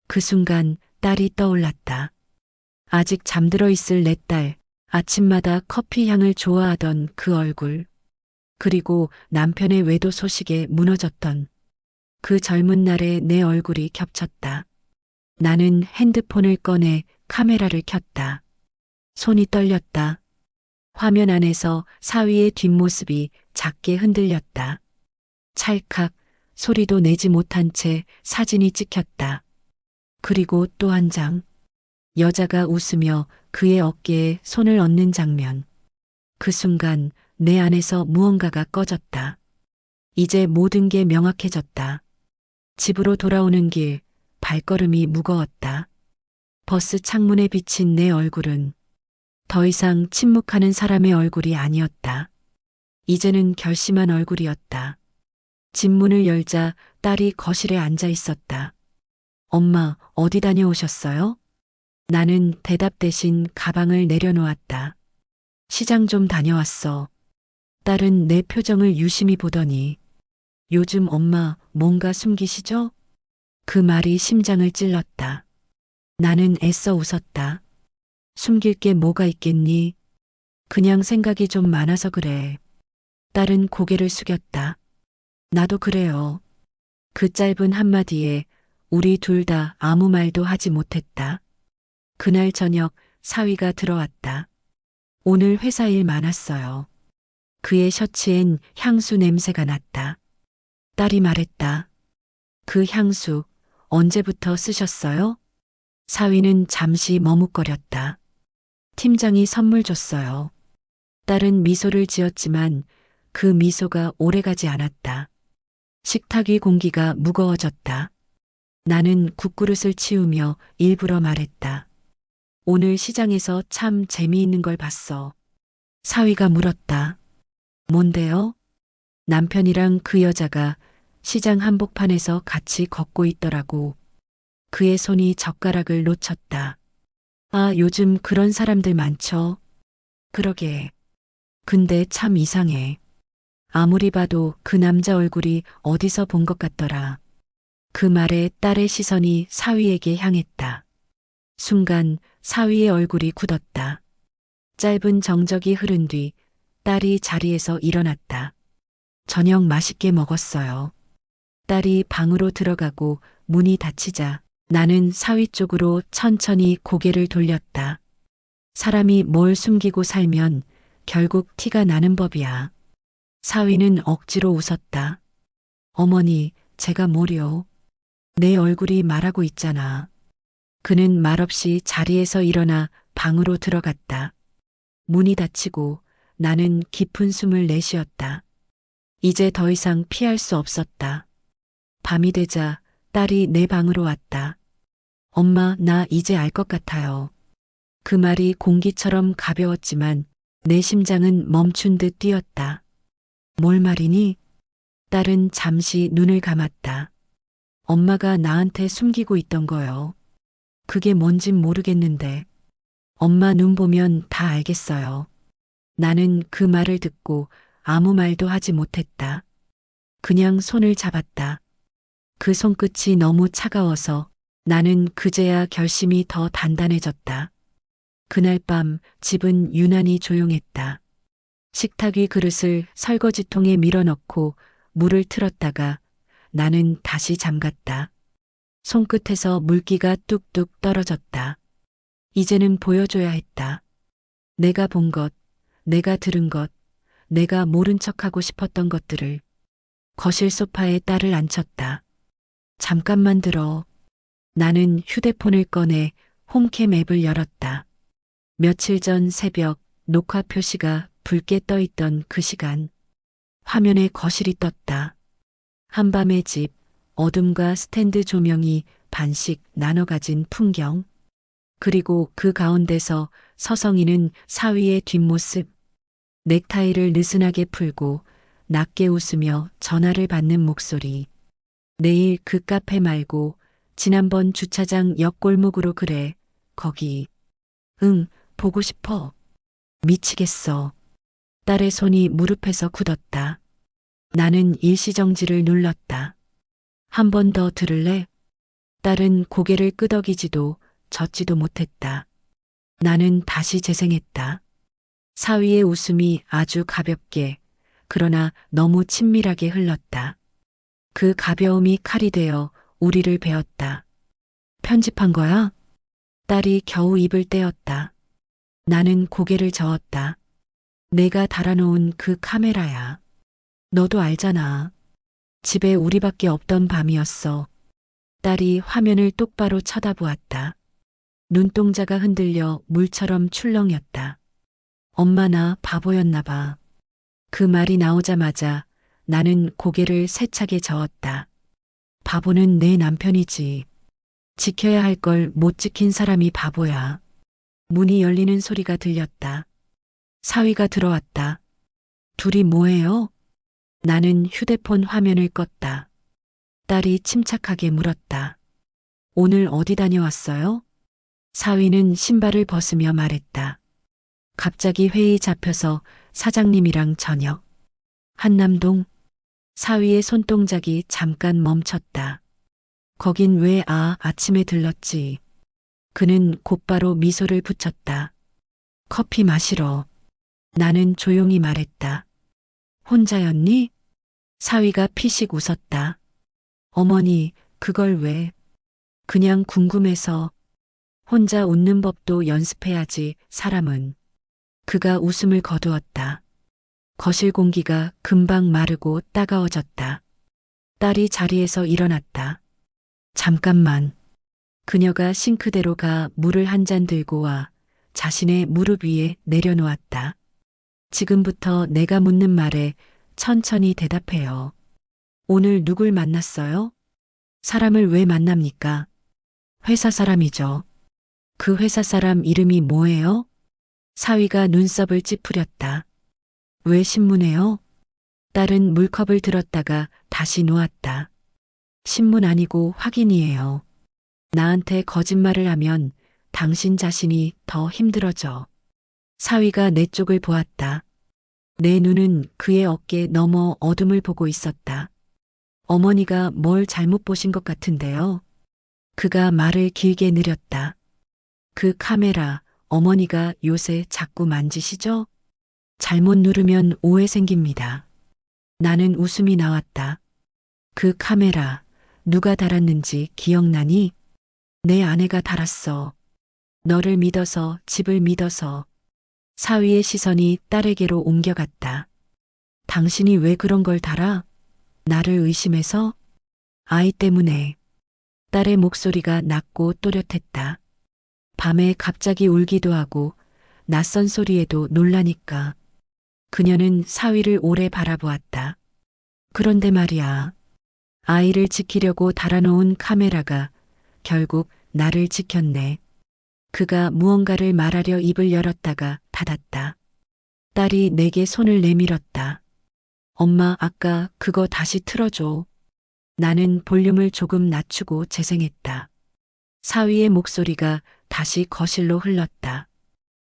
그 순간 딸이 떠올랐다. 아직 잠들어 있을 내 딸, 아침마다 커피 향을 좋아하던 그 얼굴. 그리고 남편의 외도 소식에 무너졌던 그 젊은 날의 내 얼굴이 겹쳤다. 나는 핸드폰을 꺼내 카메라를 켰다. 손이 떨렸다. 화면 안에서 사위의 뒷모습이 작게 흔들렸다. 찰칵 소리도 내지 못한 채 사진이 찍혔다. 그리고 또 한 장. 여자가 웃으며 그의 어깨에 손을 얹는 장면. 그 순간 내 안에서 무언가가 꺼졌다. 이제 모든 게 명확해졌다. 집으로 돌아오는 길, 발걸음이 무거웠다. 버스 창문에 비친 내 얼굴은 더 이상 침묵하는 사람의 얼굴이 아니었다. 이제는 결심한 얼굴이었다. 집 문을 열자 딸이 거실에 앉아 있었다. 엄마, 어디 다녀오셨어요? 나는 대답 대신 가방을 내려놓았다. 시장 좀 다녀왔어. 딸은 내 표정을 유심히 보더니 요즘 엄마 뭔가 숨기시죠? 그 말이 심장을 찔렀다. 나는 애써 웃었다. 숨길 게 뭐가 있겠니? 그냥 생각이 좀 많아서 그래. 딸은 고개를 숙였다. 나도 그래요. 그 짧은 한마디에 우리 둘 다 아무 말도 하지 못했다. 그날 저녁 사위가 들어왔다. 오늘 회사 일 많았어요. 그의 셔츠엔 향수 냄새가 났다. 딸이 말했다. 그 향수 언제부터 쓰셨어요? 사위는 잠시 머뭇거렸다. 팀장이 선물 줬어요. 딸은 미소를 지었지만 그 미소가 오래가지 않았다. 식탁 위 공기가 무거워졌다. 나는 국그릇을 치우며 일부러 말했다. 오늘 시장에서 참 재미있는 걸 봤어. 사위가 물었다. 뭔데요? 남편이랑 그 여자가 시장 한복판에서 같이 걷고 있더라고. 그의 손이 젓가락을 놓쳤다. 아, 요즘 그런 사람들 많죠? 그러게. 근데 참 이상해. 아무리 봐도 그 남자 얼굴이 어디서 본 것 같더라. 그 말에 딸의 시선이 사위에게 향했다. 순간 사위의 얼굴이 굳었다. 짧은 정적이 흐른 뒤 딸이 자리에서 일어났다. 저녁 맛있게 먹었어요. 딸이 방으로 들어가고 문이 닫히자 나는 사위 쪽으로 천천히 고개를 돌렸다. 사람이 뭘 숨기고 살면 결국 티가 나는 법이야. 사위는 억지로 웃었다. 어머니, 제가 뭐려? 내 얼굴이 말하고 있잖아. 그는 말없이 자리에서 일어나 방으로 들어갔다. 문이 닫히고 나는 깊은 숨을 내쉬었다. 이제 더 이상 피할 수 없었다. 밤이 되자 딸이 내 방으로 왔다. 엄마, 나 이제 알 것 같아요. 그 말이 공기처럼 가벼웠지만 내 심장은 멈춘 듯 뛰었다. 뭘 말이니? 딸은 잠시 눈을 감았다. 엄마가 나한테 숨기고 있던 거요. 그게 뭔진 모르겠는데. 엄마 눈 보면 다 알겠어요. 나는 그 말을 듣고 아무 말도 하지 못했다. 그냥 손을 잡았다. 그 손끝이 너무 차가워서 나는 그제야 결심이 더 단단해졌다. 그날 밤 집은 유난히 조용했다. 식탁 위 그릇을 설거지통에 밀어넣고 물을 틀었다가 나는 다시 잠갔다. 손끝에서 물기가 뚝뚝 떨어졌다. 이제는 보여줘야 했다. 내가 본 것, 내가 들은 것, 내가 모른 척하고 싶었던 것들을. 거실 소파에 딸을 앉혔다. 잠깐만 들어. 나는 휴대폰을 꺼내 홈캠 앱을 열었다. 며칠 전 새벽 녹화 표시가 붉게 떠 있던 그 시간. 화면에 거실이 떴다. 한밤의 집, 어둠과 스탠드 조명이 반씩 나눠 가진 풍경. 그리고 그 가운데서 서성이는 사위의 뒷모습. 넥타이를 느슨하게 풀고 낮게 웃으며 전화를 받는 목소리. 내일 그 카페 말고 지난번 주차장 옆 골목으로 그래. 거기. 응, 보고 싶어. 미치겠어. 딸의 손이 무릎에서 굳었다. 나는 일시정지를 눌렀다. 한 번 더 들을래? 딸은 고개를 끄덕이지도 젓지도 못했다. 나는 다시 재생했다. 사위의 웃음이 아주 가볍게, 그러나 너무 친밀하게 흘렀다. 그 가벼움이 칼이 되어 우리를 베었다. 편집한 거야? 딸이 겨우 입을 떼었다. 나는 고개를 저었다. 내가 달아놓은 그 카메라야. 너도 알잖아. 집에 우리밖에 없던 밤이었어. 딸이 화면을 똑바로 쳐다보았다. 눈동자가 흔들려 물처럼 출렁였다. 엄마 나 바보였나 봐. 그 말이 나오자마자 나는 고개를 세차게 저었다. 바보는 내 남편이지. 지켜야 할 걸 못 지킨 사람이 바보야. 문이 열리는 소리가 들렸다. 사위가 들어왔다. 둘이 뭐해요? 나는 휴대폰 화면을 껐다. 딸이 침착하게 물었다. 오늘 어디 다녀왔어요? 사위는 신발을 벗으며 말했다. 갑자기 회의 잡혀서 사장님이랑 저녁. 한남동. 사위의 손동작이 잠깐 멈췄다. 거긴 왜 아침에 들렀지. 그는 곧바로 미소를 붙였다. 커피 마시러. 나는 조용히 말했다. 혼자였니? 사위가 피식 웃었다. 어머니, 그걸 왜? 그냥 궁금해서. 혼자 웃는 법도 연습해야지, 사람은. 그가 웃음을 거두었다. 거실 공기가 금방 마르고 따가워졌다. 딸이 자리에서 일어났다. 잠깐만. 그녀가 싱크대로 가 물을 한 잔 들고 와 자신의 무릎 위에 내려놓았다. 지금부터 내가 묻는 말에 천천히 대답해요. 오늘 누굴 만났어요? 사람을 왜 만납니까? 회사 사람이죠. 그 회사 사람 이름이 뭐예요? 사위가 눈썹을 찌푸렸다. 왜 신문해요? 딸은 물컵을 들었다가 다시 놓았다. 신문 아니고 확인이에요. 나한테 거짓말을 하면 당신 자신이 더 힘들어져. 사위가 내 쪽을 보았다. 내 눈은 그의 어깨 너머 어둠을 보고 있었다. 어머니가 뭘 잘못 보신 것 같은데요. 그가 말을 길게 느렸다. 그 카메라, 어머니가 요새 자꾸 만지시죠? 잘못 누르면 오해 생깁니다. 나는 웃음이 나왔다. 그 카메라, 누가 달았는지 기억나니? 내 아내가 달았어. 너를 믿어서, 집을 믿어서. 사위의 시선이 딸에게로 옮겨갔다. 당신이 왜 그런 걸 달아? 나를 의심해서? 아이 때문에. 딸의 목소리가 낮고 또렷했다. 밤에 갑자기 울기도 하고 낯선 소리에도 놀라니까. 그녀는 사위를 오래 바라보았다. 그런데 말이야. 아이를 지키려고 달아놓은 카메라가 결국 나를 지켰네. 그가 무언가를 말하려 입을 열었다가 닫았다. 딸이 내게 손을 내밀었다. 엄마, 아까 그거 다시 틀어줘. 나는 볼륨을 조금 낮추고 재생했다. 사위의 목소리가 다시 거실로 흘렀다.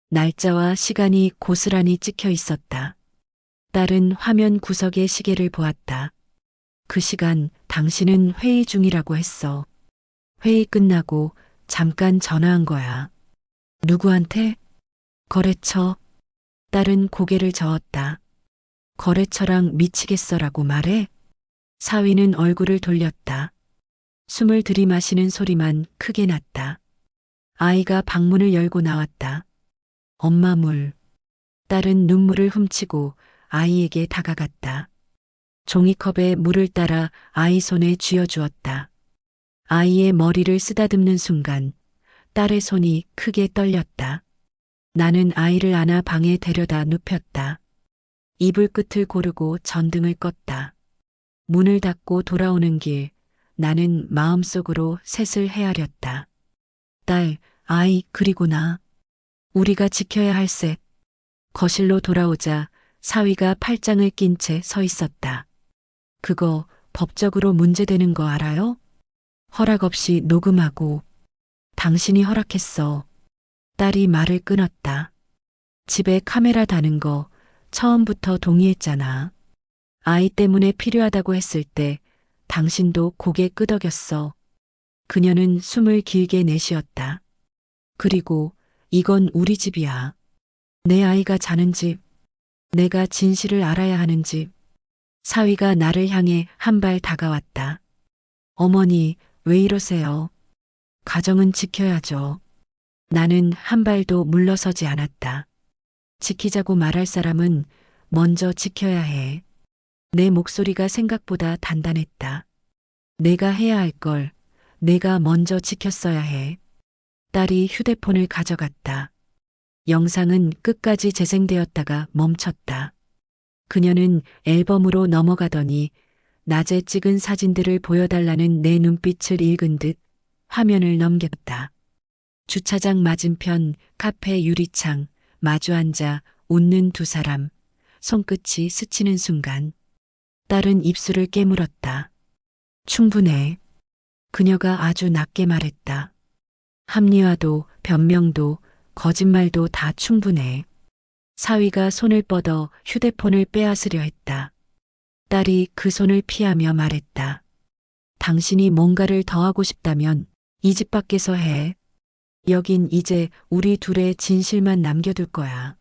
날짜와 시간이 고스란히 찍혀 있었다. 딸은 화면 구석의 시계를 보았다. 그 시간 당신은 회의 중이라고 했어. 회의 끝나고 잠깐 전화한 거야. 누구한테? 거래처. 딸은 고개를 저었다. 거래처랑 미치겠어라고 말해? 사위는 얼굴을 돌렸다. 숨을 들이마시는 소리만 크게 났다. 아이가 방문을 열고 나왔다. 엄마 물. 딸은 눈물을 훔치고 아이에게 다가갔다. 종이컵에 물을 따라 아이 손에 쥐어주었다. 아이의 머리를 쓰다듬는 순간 딸의 손이 크게 떨렸다. 나는 아이를 안아 방에 데려다 눕혔다. 이불 끝을 고르고 전등을 껐다. 문을 닫고 돌아오는 길, 나는 마음속으로 셋을 헤아렸다. 딸, 아이, 그리고 나. 우리가 지켜야 할 셋. 거실로 돌아오자 사위가 팔짱을 낀 채 서 있었다. 그거 법적으로 문제되는 거 알아요? 허락 없이 녹음하고. 당신이 허락했어. 딸이 말을 끊었다. 집에 카메라 다는 거 처음부터 동의했잖아. 아이 때문에 필요하다고 했을 때 당신도 고개 끄덕였어. 그녀는 숨을 길게 내쉬었다. 그리고 이건 우리 집이야. 내 아이가 자는 집. 내가 진실을 알아야 하는 집. 사위가 나를 향해 한 발 다가왔다. 어머니, 왜 이러세요? 가정은 지켜야죠. 나는 한 발도 물러서지 않았다. 지키자고 말할 사람은 먼저 지켜야 해. 내 목소리가 생각보다 단단했다. 내가 해야 할 걸 내가 먼저 지켰어야 해. 딸이 휴대폰을 가져갔다. 영상은 끝까지 재생되었다가 멈췄다. 그녀는 앨범으로 넘어가더니 낮에 찍은 사진들을 보여달라는 내 눈빛을 읽은 듯 화면을 넘겼다. 주차장 맞은편 카페 유리창 마주 앉아 웃는 두 사람, 손끝이 스치는 순간 딸은 입술을 깨물었다. 충분해. 그녀가 아주 낮게 말했다. 합리화도 변명도 거짓말도 다 충분해. 사위가 손을 뻗어 휴대폰을 빼앗으려 했다. 딸이 그 손을 피하며 말했다. 당신이 뭔가를 더 하고 싶다면 이 집 밖에서 해. 여긴 이제 우리 둘의 진실만 남겨둘 거야.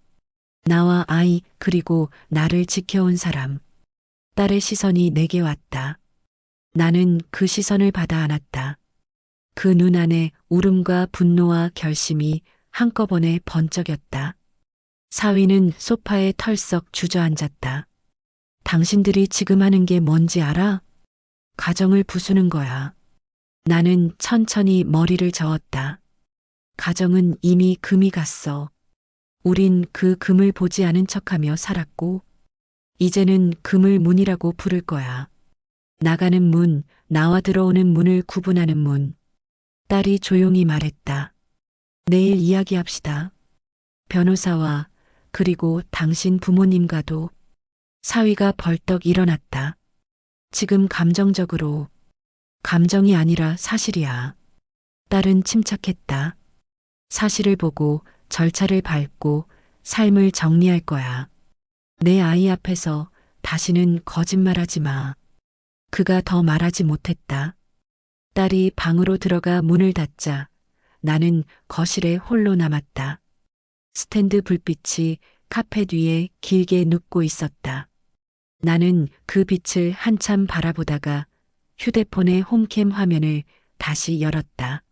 나와 아이 그리고 나를 지켜온 사람. 딸의 시선이 내게 왔다. 나는 그 시선을 받아 안았다. 그 눈 안에 울음과 분노와 결심이 한꺼번에 번쩍였다. 사위는 소파에 털썩 주저앉았다. 당신들이 지금 하는 게 뭔지 알아? 가정을 부수는 거야. 나는 천천히 머리를 저었다. 가정은 이미 금이 갔어. 우린 그 금을 보지 않은 척하며 살았고, 이제는 금을 문이라고 부를 거야. 나가는 문, 나와 들어오는 문을 구분하는 문. 딸이 조용히 말했다. 내일 이야기합시다. 변호사와 그리고 당신 부모님과도. 사위가 벌떡 일어났다. 지금 감정적으로. 감정이 아니라 사실이야. 딸은 침착했다. 사실을 보고 절차를 밟고 삶을 정리할 거야. 내 아이 앞에서 다시는 거짓말하지 마. 그가 더 말하지 못했다. 딸이 방으로 들어가 문을 닫자 나는 거실에 홀로 남았다. 스탠드 불빛이 카펫 위에 길게 눕고 있었다. 나는 그 빛을 한참 바라보다가 휴대폰의 홈캠 화면을 다시 열었다.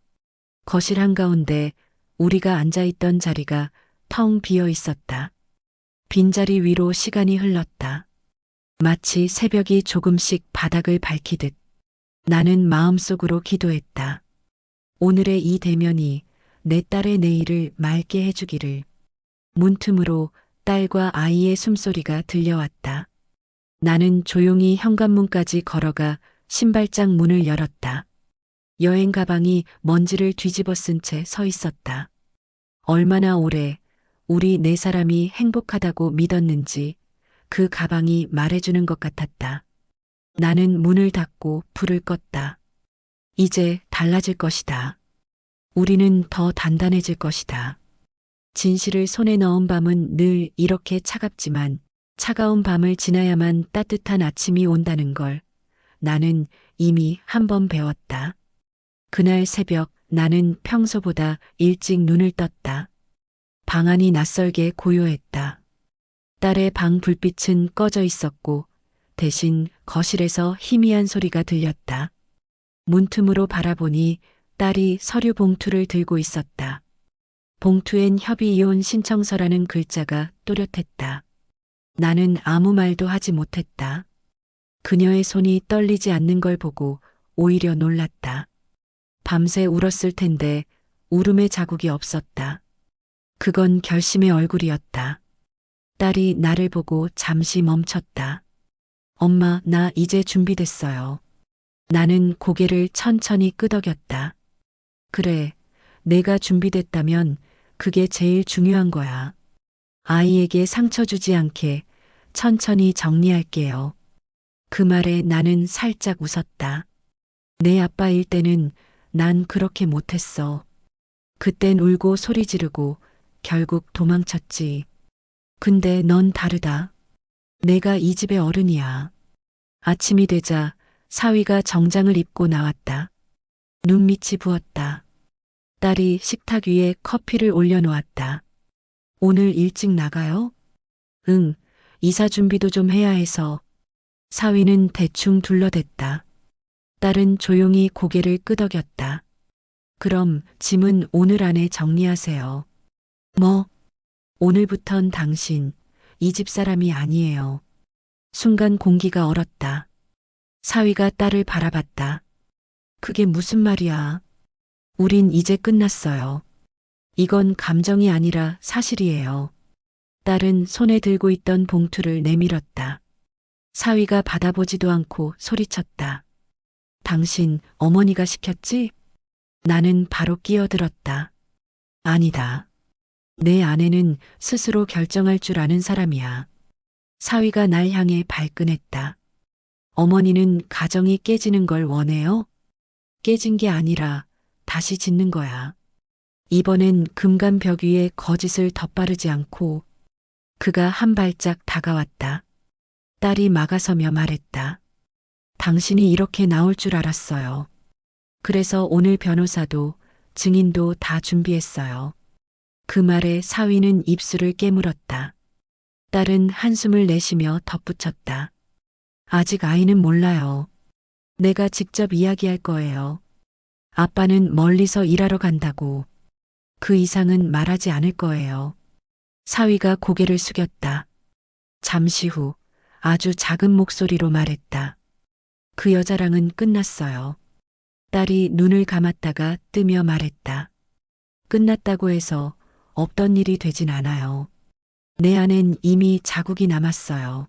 거실 한가운데 우리가 앉아있던 자리가 텅 비어 있었다. 빈자리 위로 시간이 흘렀다. 마치 새벽이 조금씩 바닥을 밝히듯 나는 마음속으로 기도했다. 오늘의 이 대면이 내 딸의 내일을 맑게 해주기를. 문틈으로 딸과 아이의 숨소리가 들려왔다. 나는 조용히 현관문까지 걸어가 신발장 문을 열었다. 여행 가방이 먼지를 뒤집어 쓴 채 서 있었다. 얼마나 오래 우리 네 사람이 행복하다고 믿었는지 그 가방이 말해주는 것 같았다. 나는 문을 닫고 불을 껐다. 이제 달라질 것이다. 우리는 더 단단해질 것이다. 진실을 손에 넣은 밤은 늘 이렇게 차갑지만 차가운 밤을 지나야만 따뜻한 아침이 온다는 걸 나는 이미 한 번 배웠다. 그날 새벽 나는 평소보다 일찍 눈을 떴다. 방 안이 낯설게 고요했다. 딸의 방 불빛은 꺼져 있었고 대신 거실에서 희미한 소리가 들렸다. 문틈으로 바라보니 딸이 서류 봉투를 들고 있었다. 봉투엔 협의 이혼 신청서라는 글자가 또렷했다. 나는 아무 말도 하지 못했다. 그녀의 손이 떨리지 않는 걸 보고 오히려 놀랐다. 밤새 울었을 텐데 울음의 자국이 없었다. 그건 결심의 얼굴이었다. 딸이 나를 보고 잠시 멈췄다. 엄마, 나 이제 준비됐어요. 나는 고개를 천천히 끄덕였다. 그래, 내가 준비됐다면 그게 제일 중요한 거야. 아이에게 상처 주지 않게 천천히 정리할게요. 그 말에 나는 살짝 웃었다. 내 아빠일 때는 난 그렇게 못했어. 그땐 울고 소리 지르고 결국 도망쳤지. 근데 넌 다르다. 내가 이 집의 어른이야. 아침이 되자 사위가 정장을 입고 나왔다. 눈밑이 부었다. 딸이 식탁 위에 커피를 올려놓았다. 오늘 일찍 나가요? 응, 이사 준비도 좀 해야 해서. 사위는 대충 둘러댔다. 딸은 조용히 고개를 끄덕였다. 그럼 짐은 오늘 안에 정리하세요. 뭐? 오늘부턴 당신, 이 집 사람이 아니에요. 순간 공기가 얼었다. 사위가 딸을 바라봤다. 그게 무슨 말이야? 우린 이제 끝났어요. 이건 감정이 아니라 사실이에요. 딸은 손에 들고 있던 봉투를 내밀었다. 사위가 받아보지도 않고 소리쳤다. 당신 어머니가 시켰지? 나는 바로 끼어들었다. 아니다. 내 아내는 스스로 결정할 줄 아는 사람이야. 사위가 날 향해 발끈했다. 어머니는 가정이 깨지는 걸 원해요? 깨진 게 아니라 다시 짓는 거야. 이번엔 금간벽 위에 거짓을 덧바르지 않고. 그가 한 발짝 다가왔다. 딸이 막아서며 말했다. 당신이 이렇게 나올 줄 알았어요. 그래서 오늘 변호사도 증인도 다 준비했어요. 그 말에 사위는 입술을 깨물었다. 딸은 한숨을 내쉬며 덧붙였다. 아직 아이는 몰라요. 내가 직접 이야기할 거예요. 아빠는 멀리서 일하러 간다고. 그 이상은 말하지 않을 거예요. 사위가 고개를 숙였다. 잠시 후 아주 작은 목소리로 말했다. 그 여자랑은 끝났어요. 딸이 눈을 감았다가 뜨며 말했다. 끝났다고 해서 없던 일이 되진 않아요. 내 안엔 이미 자국이 남았어요.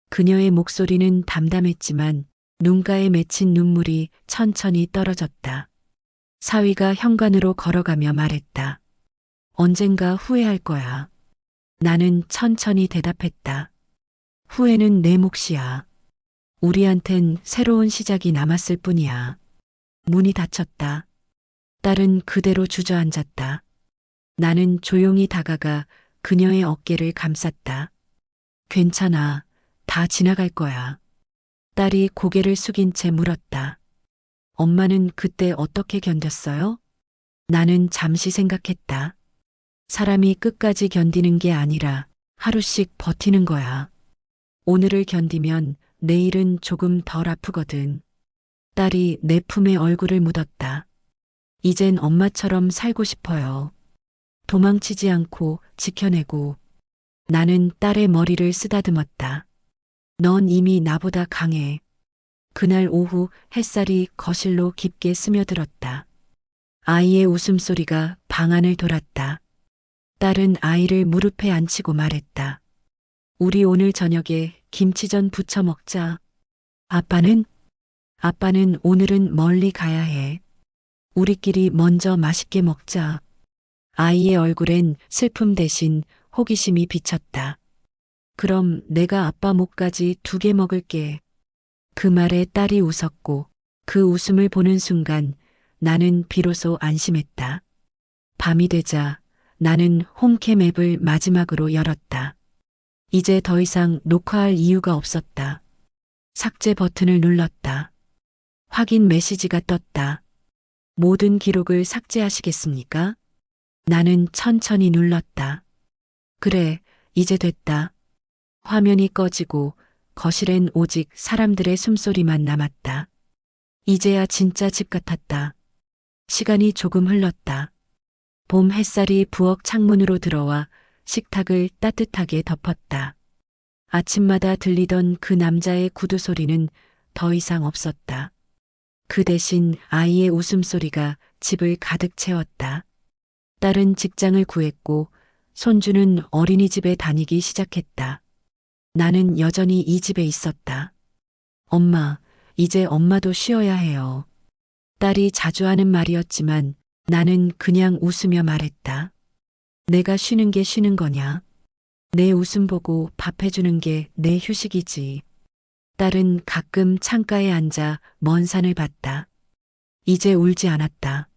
그녀의 목소리는 담담했지만 눈가에 맺힌 눈물이 천천히 떨어졌다. 사위가 현관으로 걸어가며 말했다. 언젠가 후회할 거야. 나는 천천히 대답했다. 후회는 내 몫이야. 우리한텐 새로운 시작이 남았을 뿐이야. 문이 닫혔다. 딸은 그대로 주저앉았다. 나는 조용히 다가가 그녀의 어깨를 감쌌다. 괜찮아. 다 지나갈 거야. 딸이 고개를 숙인 채 물었다. 엄마는 그때 어떻게 견뎠어요? 나는 잠시 생각했다. 사람이 끝까지 견디는 게 아니라 하루씩 버티는 거야. 오늘을 견디면 내일은 조금 덜 아프거든. 딸이 내 품에 얼굴을 묻었다. 이젠 엄마처럼 살고 싶어요. 도망치지 않고 지켜내고. 나는 딸의 머리를 쓰다듬었다. 넌 이미 나보다 강해. 그날 오후 햇살이 거실로 깊게 스며들었다. 아이의 웃음소리가 방 안을 돌았다. 딸은 아이를 무릎에 앉히고 말했다. 우리 오늘 저녁에 김치전 부쳐 먹자. 아빠는? 아빠는 오늘은 멀리 가야 해. 우리끼리 먼저 맛있게 먹자. 아이의 얼굴엔 슬픔 대신 호기심이 비쳤다. 그럼 내가 아빠 목까지 2개 먹을게. 그 말에 딸이 웃었고 그 웃음을 보는 순간 나는 비로소 안심했다. 밤이 되자 나는 홈캠 앱을 마지막으로 열었다. 이제 더 이상 녹화할 이유가 없었다. 삭제 버튼을 눌렀다. 확인 메시지가 떴다. 모든 기록을 삭제하시겠습니까? 나는 천천히 눌렀다. 그래, 이제 됐다. 화면이 꺼지고 거실엔 오직 사람들의 숨소리만 남았다. 이제야 진짜 집 같았다. 시간이 조금 흘렀다. 봄 햇살이 부엌 창문으로 들어와 식탁을 따뜻하게 덮었다. 아침마다 들리던 그 남자의 구두 소리는 더 이상 없었다. 그 대신 아이의 웃음소리가 집을 가득 채웠다. 딸은 직장을 구했고 손주는 어린이집에 다니기 시작했다. 나는 여전히 이 집에 있었다. 엄마, 이제 엄마도 쉬어야 해요. 딸이 자주 하는 말이었지만 나는 그냥 웃으며 말했다. 내가 쉬는 게 쉬는 거냐? 내 웃음 보고 밥 해주는 게 내 휴식이지. 딸은 가끔 창가에 앉아 먼 산을 봤다. 이제 울지 않았다.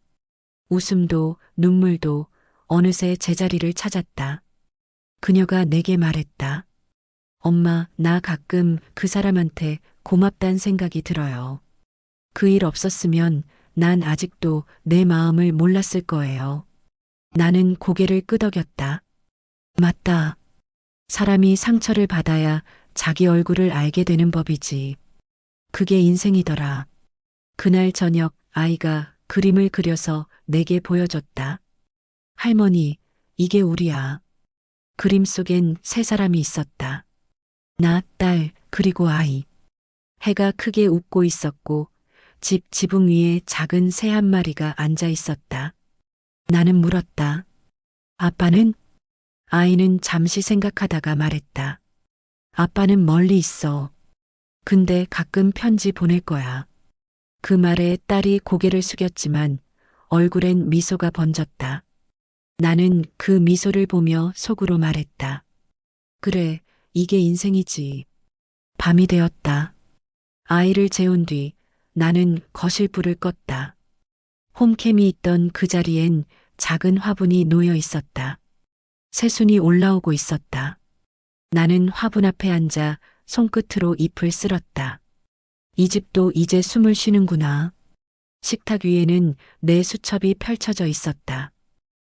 웃음도 눈물도 어느새 제자리를 찾았다. 그녀가 내게 말했다. 엄마, 나 가끔 그 사람한테 고맙단 생각이 들어요. 그 일 없었으면 난 아직도 내 마음을 몰랐을 거예요. 나는 고개를 끄덕였다. 맞다. 사람이 상처를 받아야 자기 얼굴을 알게 되는 법이지. 그게 인생이더라. 그날 저녁 아이가 그림을 그려서 내게 보여줬다. 할머니, 이게 우리야. 그림 속엔 3사람이 있었다. 나, 딸, 그리고 아이. 해가 크게 웃고 있었고 집 지붕 위에 작은 새 한 마리가 앉아 있었다. 나는 물었다. 아빠는? 아이는 잠시 생각하다가 말했다. 아빠는 멀리 있어. 근데 가끔 편지 보낼 거야. 그 말에 딸이 고개를 숙였지만 얼굴엔 미소가 번졌다. 나는 그 미소를 보며 속으로 말했다. 그래, 이게 인생이지. 밤이 되었다. 아이를 재운 뒤 나는 거실 불을 껐다. 홈캠이 있던 그 자리엔 작은 화분이 놓여 있었다. 새순이 올라오고 있었다. 나는 화분 앞에 앉아 손끝으로 잎을 쓸었다. 이 집도 이제 숨을 쉬는구나. 식탁 위에는 내 수첩이 펼쳐져 있었다.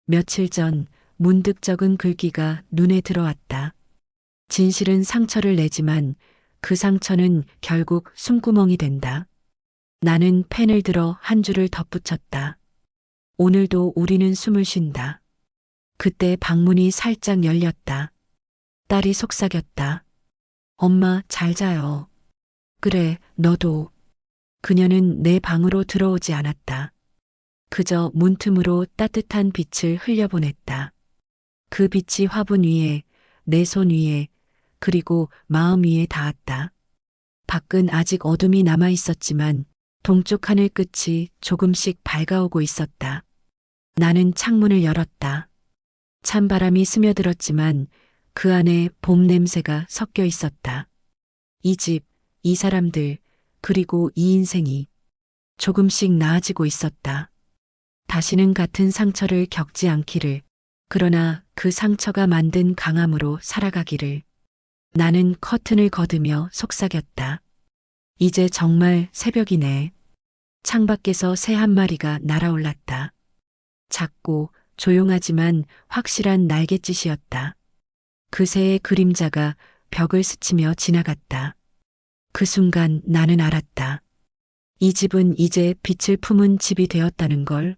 며칠 전 문득 적은 글귀가 눈에 들어왔다. 진실은 상처를 내지만 그 상처는 결국 숨구멍이 된다. 나는 펜을 들어 한 줄을 덧붙였다. 오늘도 우리는 숨을 쉰다. 그때 방문이 살짝 열렸다. 딸이 속삭였다. 엄마, 잘 자요. 그래, 너도. 그녀는 내 방으로 들어오지 않았다. 그저 문틈으로 따뜻한 빛을 흘려보냈다. 그 빛이 화분 위에, 내 손 위에, 그리고 마음 위에 닿았다. 밖은 아직 어둠이 남아 있었지만 동쪽 하늘 끝이 조금씩 밝아오고 있었다. 나는 창문을 열었다. 찬바람이 스며들었지만 그 안에 봄 냄새가 섞여 있었다. 이 집, 이 사람들, 그리고 이 인생이 조금씩 나아지고 있었다. 다시는 같은 상처를 겪지 않기를, 그러나 그 상처가 만든 강함으로 살아가기를. 나는 커튼을 걷으며 속삭였다. 이제 정말 새벽이네. 창밖에서 새 한 마리가 날아올랐다. 작고 조용하지만 확실한 날갯짓이었다. 그 새의 그림자가 벽을 스치며 지나갔다. 그 순간 나는 알았다. 이 집은 이제 빛을 품은 집이 되었다는 걸.